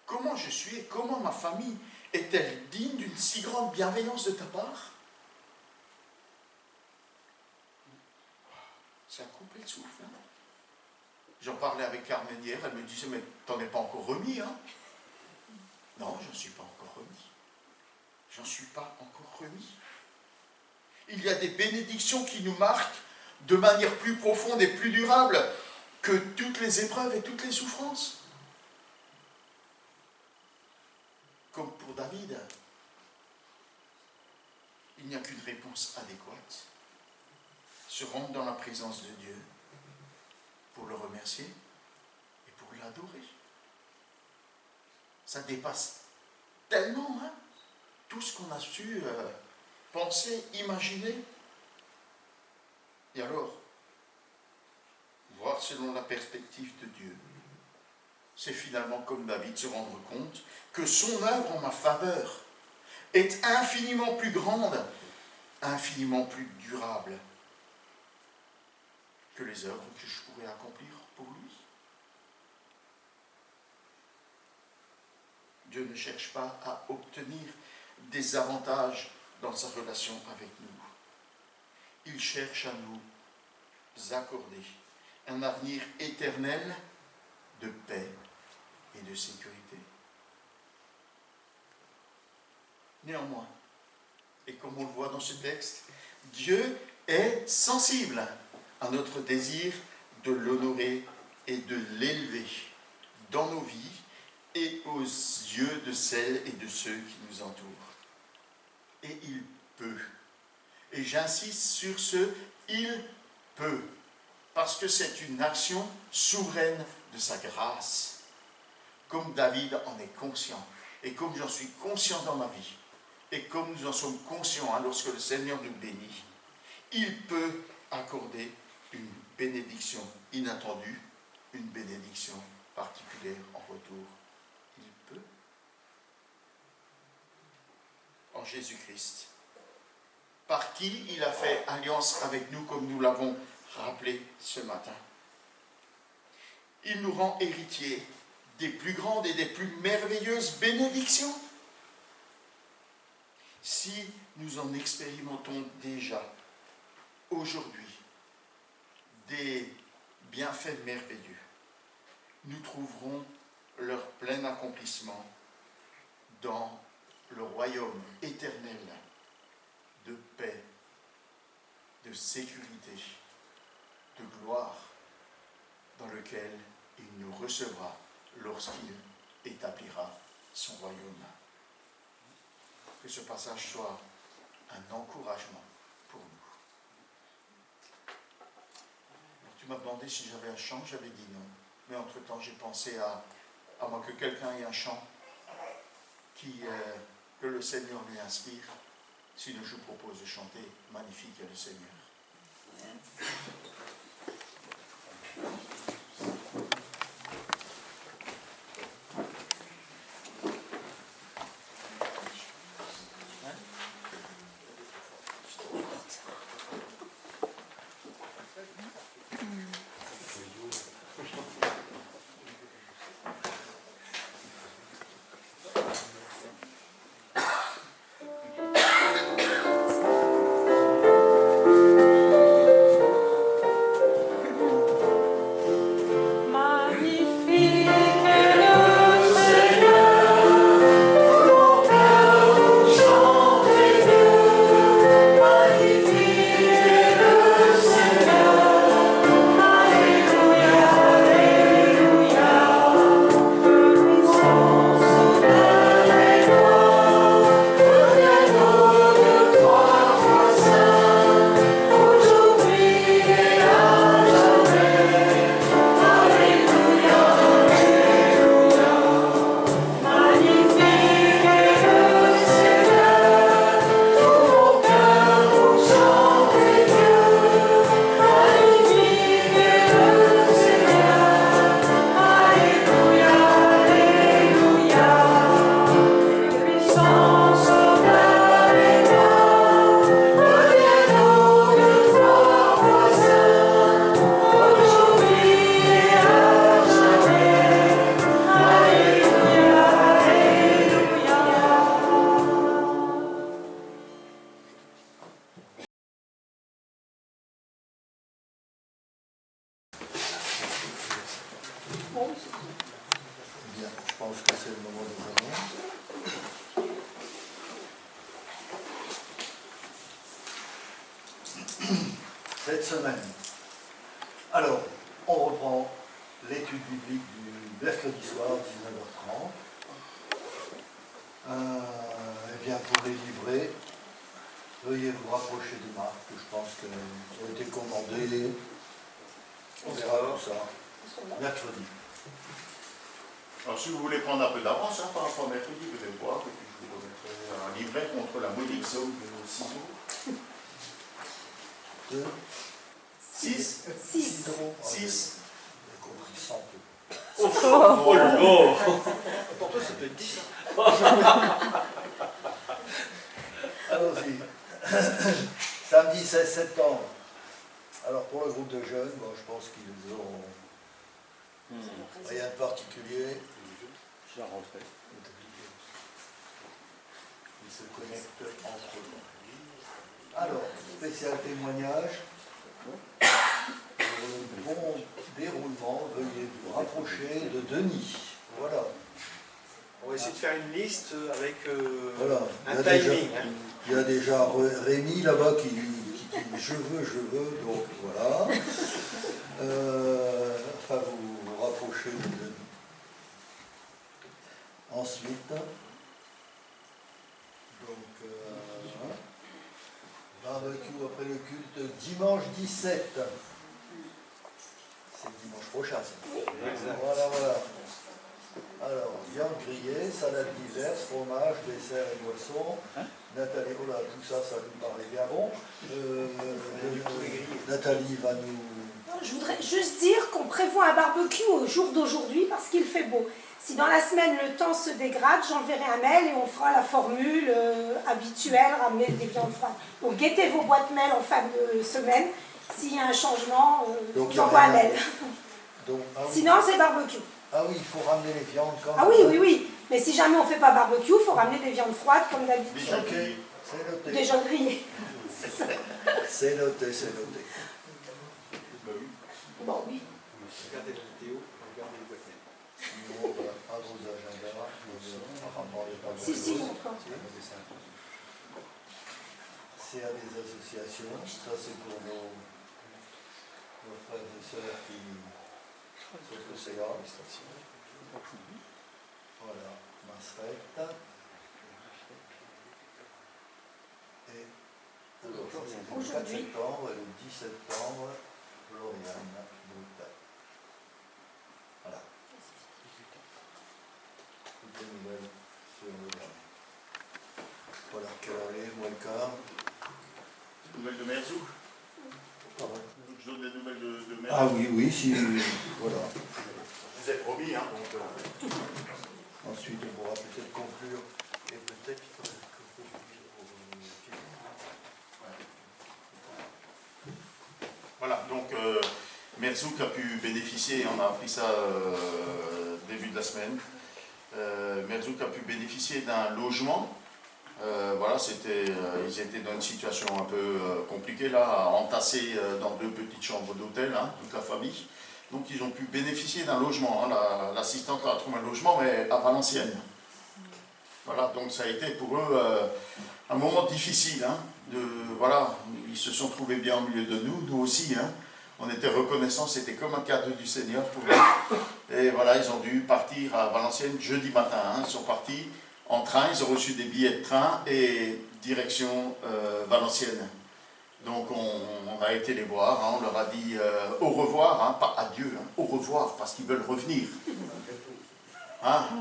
comment je suis et comment ma famille est-elle digne d'une si grande bienveillance de ta part? Ça a coupé le souffle. J'en parlais avec Carmen hier, elle me disait, mais t'en es pas encore remis, Non, j'en suis pas encore remis. J'en suis pas encore remis. Il y a des bénédictions qui nous marquent de manière plus profonde et plus durable que toutes les épreuves et toutes les souffrances. Comme pour David, il n'y a qu'une réponse adéquate. Se rendre dans la présence de Dieu pour le remercier et pour l'adorer. Ça dépasse tellement tout ce qu'on a su penser, imaginer. Et alors, voir selon la perspective de Dieu, c'est finalement comme David se rendre compte que son œuvre en ma faveur est infiniment plus grande, infiniment plus durable que les œuvres que je pourrais accomplir pour lui. Dieu ne cherche pas à obtenir des avantages dans sa relation avec nous. Il cherche à nous accorder un avenir éternel de paix et de sécurité. Néanmoins, et comme on le voit dans ce texte, Dieu est sensible à notre désir de l'honorer et de l'élever dans nos vies et aux yeux de celles et de ceux qui nous entourent. Et il peut. Et j'insiste sur ce « il peut », parce que c'est une action souveraine de sa grâce, comme David en est conscient, et comme j'en suis conscient dans ma vie, et comme nous en sommes conscients lorsque le Seigneur nous bénit, il peut accorder une bénédiction inattendue, une bénédiction particulière en retour. Il peut. En Jésus-Christ, par qui il a fait alliance avec nous, comme nous l'avons rappelé ce matin. Il nous rend héritiers des plus grandes et des plus merveilleuses bénédictions. Si nous en expérimentons déjà aujourd'hui des bienfaits merveilleux, nous trouverons leur plein accomplissement dans le royaume éternel de paix, de sécurité, de gloire, dans lequel il nous recevra lorsqu'il établira son royaume. Que ce passage soit un encouragement pour nous. Alors, tu m'as demandé si j'avais un chant, j'avais dit non. Mais entre-temps, j'ai pensé à moins que quelqu'un ait un chant que le Seigneur lui inspire. Sinon, je vous propose de chanter « Magnifique est le Seigneur ». Bien, je pense que c'est le moment des annonces. Cette semaine, alors, on reprend l'étude biblique du mercredi soir, 19h30. Eh bien, pour les livrer, veuillez vous rapprocher des marques, que je pense qu'elles ont été commandées. On verra tout ça mercredi. Alors si vous voulez prendre un peu d'avance par rapport à mercredi, vous allez voir, et puis je vous remettrai un livret contre la modique somme de 6 euros. 2, 6 6 euros. 6. J'ai compris 100 peu. Oh là. Pour toi, ça peut être 10. Allons-y. Samedi 16 septembre. Alors pour le groupe de jeunes, bon, je pense qu'ils auront rien de particulier. Je la rentrais. Ils se connectent entre eux. Alors, spécial témoignage. Pour le bon déroulement, veuillez vous rapprocher de Denis. Voilà. On va essayer de faire une liste avec Voilà. un timing. Il y a déjà Rémi là-bas qui dit je veux, donc voilà. Enfin, vous vous rapprochez de Denis. Ensuite, donc, barbecue après le culte, dimanche 17. C'est dimanche prochain, ça. Voilà. Alors, viande grillée, salade diverse, fromage, dessert et boisson. Nathalie, oh là, tout ça, ça nous paraît bien bon. Nathalie va nous... Je voudrais juste dire qu'on prévoit un barbecue au jour d'aujourd'hui parce qu'il fait beau. Si dans la semaine le temps se dégrade, j'enverrai un mail et on fera la formule habituelle, ramener des viandes froides. Donc guettez vos boîtes mail en fin de semaine. S'il y a un changement, je vous envoie un mail. Donc, ah oui. Sinon c'est barbecue. Ah oui, il faut ramener les viandes quand même. Ah oui. Mais si jamais on ne fait pas barbecue, il faut ramener des viandes froides comme d'habitude. Ok, c'est noté. Déjà grillées. C'est noté. Bon, oui. Regardez la vidéo, regardez les boîtes mail. Sinon, à vos agendas, apparemment, il n'y a pas Si, grand-chose. encore. C'est à des associations, ça c'est pour nos frères et sœurs qui sont au CA. Voilà, Masret. Et alors, ça c'est le 4 septembre et le 10 septembre, Floriane Brutal. Voilà. Toutes les nouvelles sur le dernier. Voilà, quelle heure il est, moins le quart. Nouvelles de Merzou. Pardon. Je donne des nouvelles de Merzou. Ah oui, si, voilà. Je vous ai promis, donc... Ensuite, on pourra peut-être conclure et peut-être Voilà, donc Merzouk a pu bénéficier, on a appris ça début de la semaine, Merzouk a pu bénéficier d'un logement. Voilà, ils étaient dans une situation un peu compliquée là, entassés dans 2 petites chambres d'hôtel, toute la famille. Donc ils ont pu bénéficier d'un logement. L'assistante leur a trouvé un logement, mais à Valenciennes. Voilà, donc ça a été pour eux un moment difficile. Voilà, ils se sont trouvés bien au milieu de nous, nous aussi. On était reconnaissants, c'était comme un cadeau du Seigneur pour eux. Et voilà, ils ont dû partir à Valenciennes jeudi matin. Ils sont partis en train, ils ont reçu des billets de train et direction Valenciennes. Donc on a été les voir, on leur a dit au revoir, pas adieu, au revoir, parce qu'ils veulent revenir.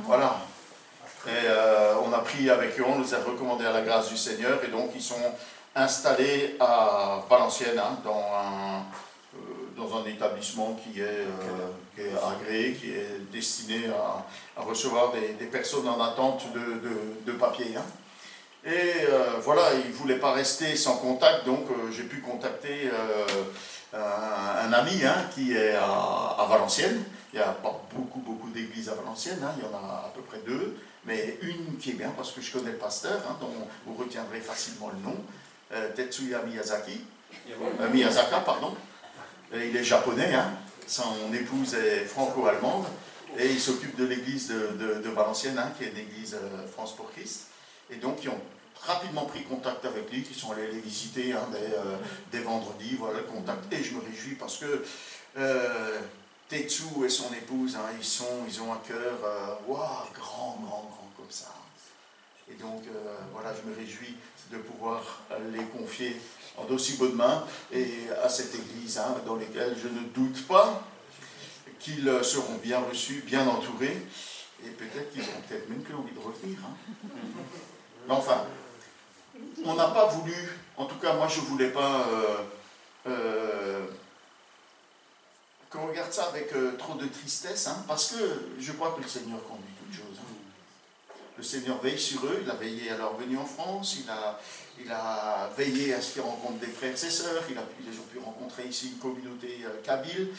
Voilà. Et on a pris avec eux, on les a recommandés à la grâce du Seigneur, et donc ils sont installés à Valenciennes, dans un établissement qui est agréé, qui est destiné à recevoir des personnes en attente de papier. Et voilà, ils ne voulaient pas rester sans contact, donc j'ai pu contacter un ami qui est à Valenciennes. Il n'y a pas beaucoup d'églises à Valenciennes, il y en a à peu près 2, mais une qui est bien, parce que je connais le pasteur, dont vous retiendrez facilement le nom, Tetsuya Miyazaka, pardon. Et il est japonais, son épouse est franco-allemande. Et ils s'occupent de l'église de Valenciennes, hein, qui est une église France pour Christ. Et donc, ils ont rapidement pris contact avec lui, qui sont allés les visiter hein, des vendredis, voilà le contact. Et je me réjouis parce que Tetsu et son épouse, hein, ils ont un cœur grand comme ça. Et donc, voilà, je me réjouis de pouvoir les confier en d'aussi bonnes mains et à cette église hein, dans laquelle je ne doute pas qu'ils seront bien reçus, bien entourés, et peut-être qu'ils auront peut-être même que envie de revenir. Hein. Mais enfin, on n'a pas voulu, en tout cas moi je ne voulais pas qu'on regarde ça avec trop de tristesse, hein, parce que je crois que le Seigneur conduit toutes choses. Hein. Le Seigneur veille sur eux, il a veillé à leur venue en France, il a veillé à ce qu'ils rencontrent des frères et sœurs, ils ont pu rencontrer ici une communauté kabyle,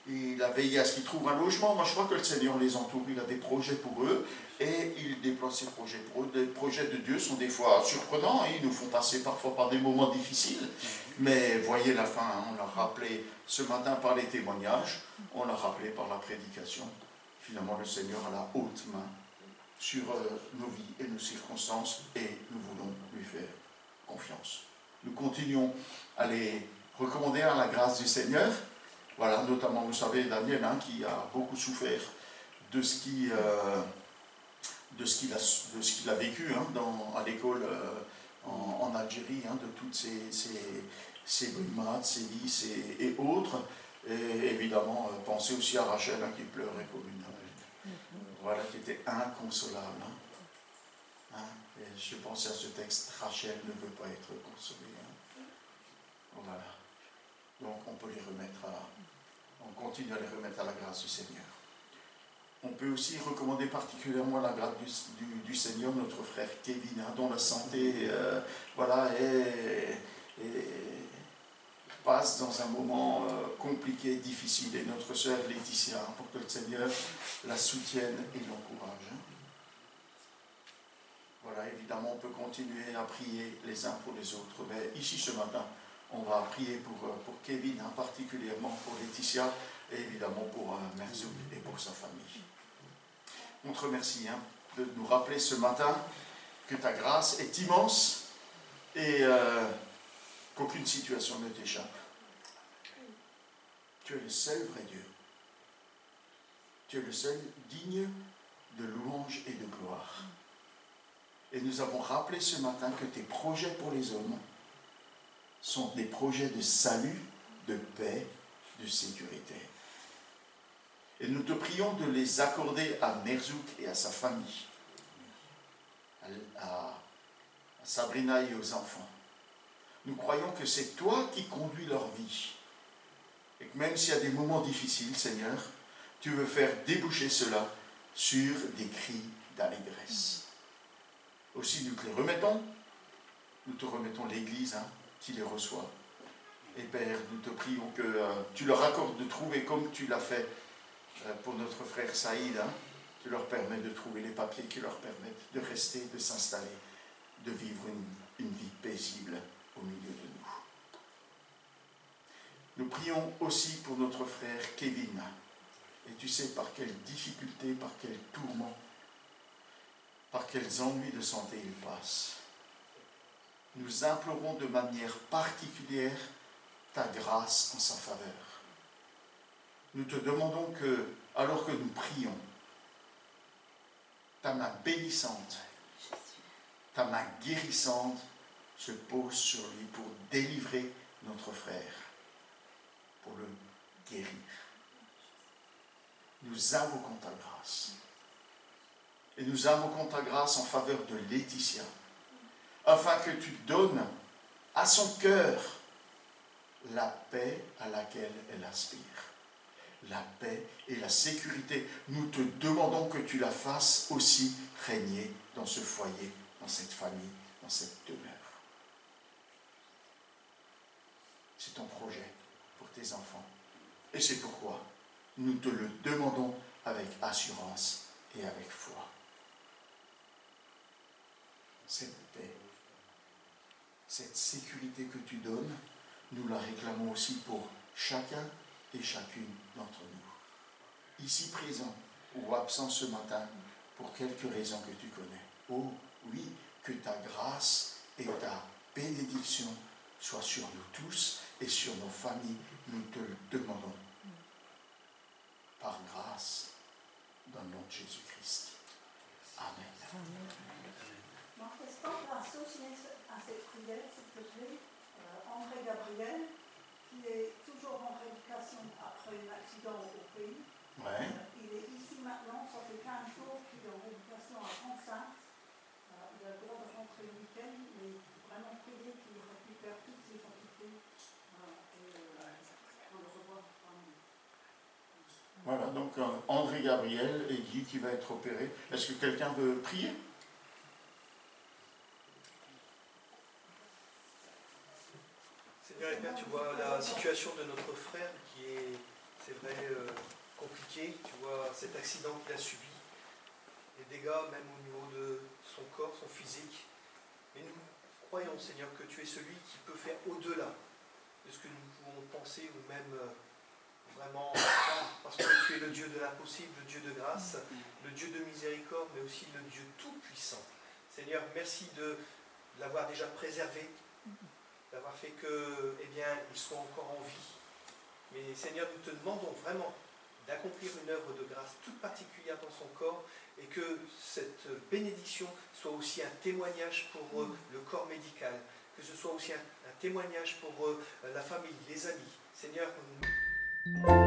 il a veillé à ce qu'ils trouvent un logement. Moi je crois que le Seigneur les entoure, il a des projets pour eux, et il déploie ses projets pour eux. Les projets de Dieu sont des fois surprenants, et ils nous font passer parfois par des moments difficiles, mais voyez la fin, hein, on l'a rappelé ce matin par les témoignages, on l'a rappelé par la prédication. Finalement le Seigneur a la haute main sur nos vies et nos circonstances, et nous voulons lui faire confiance. Nous continuons à les recommander à la grâce du Seigneur. Voilà, notamment, vous savez, Daniel, hein, qui a beaucoup souffert de ce qu'il a vécu hein, à l'école en Algérie, hein, de toutes ces brimades, ces vices et autres. Et évidemment, pensez aussi à Rachel, hein, qui pleurait comme une... Voilà, qui était inconsolable. Hein. Et je pensais à ce texte, Rachel ne veut pas être consolée. Hein. Voilà. Donc on peut les remettre on continue à les remettre à la grâce du Seigneur. On peut aussi recommander particulièrement la grâce du Seigneur, notre frère Kevin, hein, dont la santé passe dans un moment compliqué, difficile, et notre sœur Laetitia, hein, pour que le Seigneur la soutienne et l'encourage. Hein. Voilà, évidemment, on peut continuer à prier les uns pour les autres, mais ici ce matin, on va prier pour Kevin, hein, particulièrement pour Laetitia, et évidemment pour Merzouk et pour sa famille. On te remercie hein, de nous rappeler ce matin que ta grâce est immense et qu'aucune situation ne t'échappe. Tu es le seul vrai Dieu. Tu es le seul digne de louange et de gloire. Et nous avons rappelé ce matin que tes projets pour les hommes sont des projets de salut, de paix, de sécurité. Et nous te prions de les accorder à Merzouk et à sa famille, à Sabrina et aux enfants. Nous croyons que c'est toi qui conduis leur vie. Et que même s'il y a des moments difficiles, Seigneur, tu veux faire déboucher cela sur des cris d'allégresse. Aussi, nous te les remettons. Nous te remettons l'Église hein, qui les reçoit. Et Père, nous te prions que tu leur accordes de trouver comme tu l'as fait pour notre frère Saïd. Hein, tu leur permets de trouver les papiers qui leur permettent de rester, de s'installer, de vivre une vie paisible au milieu de nous. Nous prions aussi pour notre frère Kevin. Et tu sais par quelles difficultés, par quels tourments, par quels ennuis de santé il passe. Nous implorons de manière particulière ta grâce en sa faveur. Nous te demandons que, alors que nous prions, ta main bénissante, ta main guérissante se pose sur lui pour délivrer notre frère, pour le guérir. Nous invoquons ta grâce. Et nous invoquons ta grâce en faveur de Laetitia, afin que tu donnes à son cœur la paix à laquelle elle aspire. La paix et la sécurité. Nous te demandons que tu la fasses aussi régner dans ce foyer, dans cette famille, dans cette demeure. C'est ton projet pour tes enfants. Et c'est pourquoi nous te le demandons avec assurance et avec foi. Cette paix, cette sécurité que tu donnes, nous la réclamons aussi pour chacun et chacune d'entre nous. Ici présents ou absent ce matin pour quelque raison que tu connais. Oh oui, que ta grâce et ta bénédiction soient sur nous tous et sur nos familles. Nous te le demandons. Par grâce, dans le nom de Jésus-Christ. Amen. Est-ce qu'on peut associer à cette prière, s'il te plaît, André Gabriel, qui est toujours en rééducation après un accident au pays. Ouais. Il est ici maintenant, ça fait 15 jours qu'il est en rééducation à Ronsard. Il a le droit de rentrer le week-end, mais vraiment prier qu'il récupère toutes ses facultés et on le revoit vraiment. Voilà, donc André Gabriel est dit qu'il va être opéré. Est-ce que quelqu'un veut prier? Seigneur et Père, tu vois la situation de notre frère qui est, c'est vrai, compliquée. Tu vois cet accident qu'il a subi, les dégâts même au niveau de son corps, son physique. Mais nous croyons, Seigneur, que tu es celui qui peut faire au-delà de ce que nous pouvons penser ou même vraiment croire, parce que tu es le Dieu de l'impossible, le Dieu de grâce, le Dieu de miséricorde, mais aussi le Dieu tout-puissant. Seigneur, merci de l'avoir déjà préservé, d'avoir fait que, eh bien, ils soient encore en vie. Mais Seigneur, nous te demandons vraiment d'accomplir une œuvre de grâce toute particulière dans son corps et que cette bénédiction soit aussi un témoignage pour le corps médical, que ce soit aussi un témoignage pour la famille, les amis. Seigneur, nous...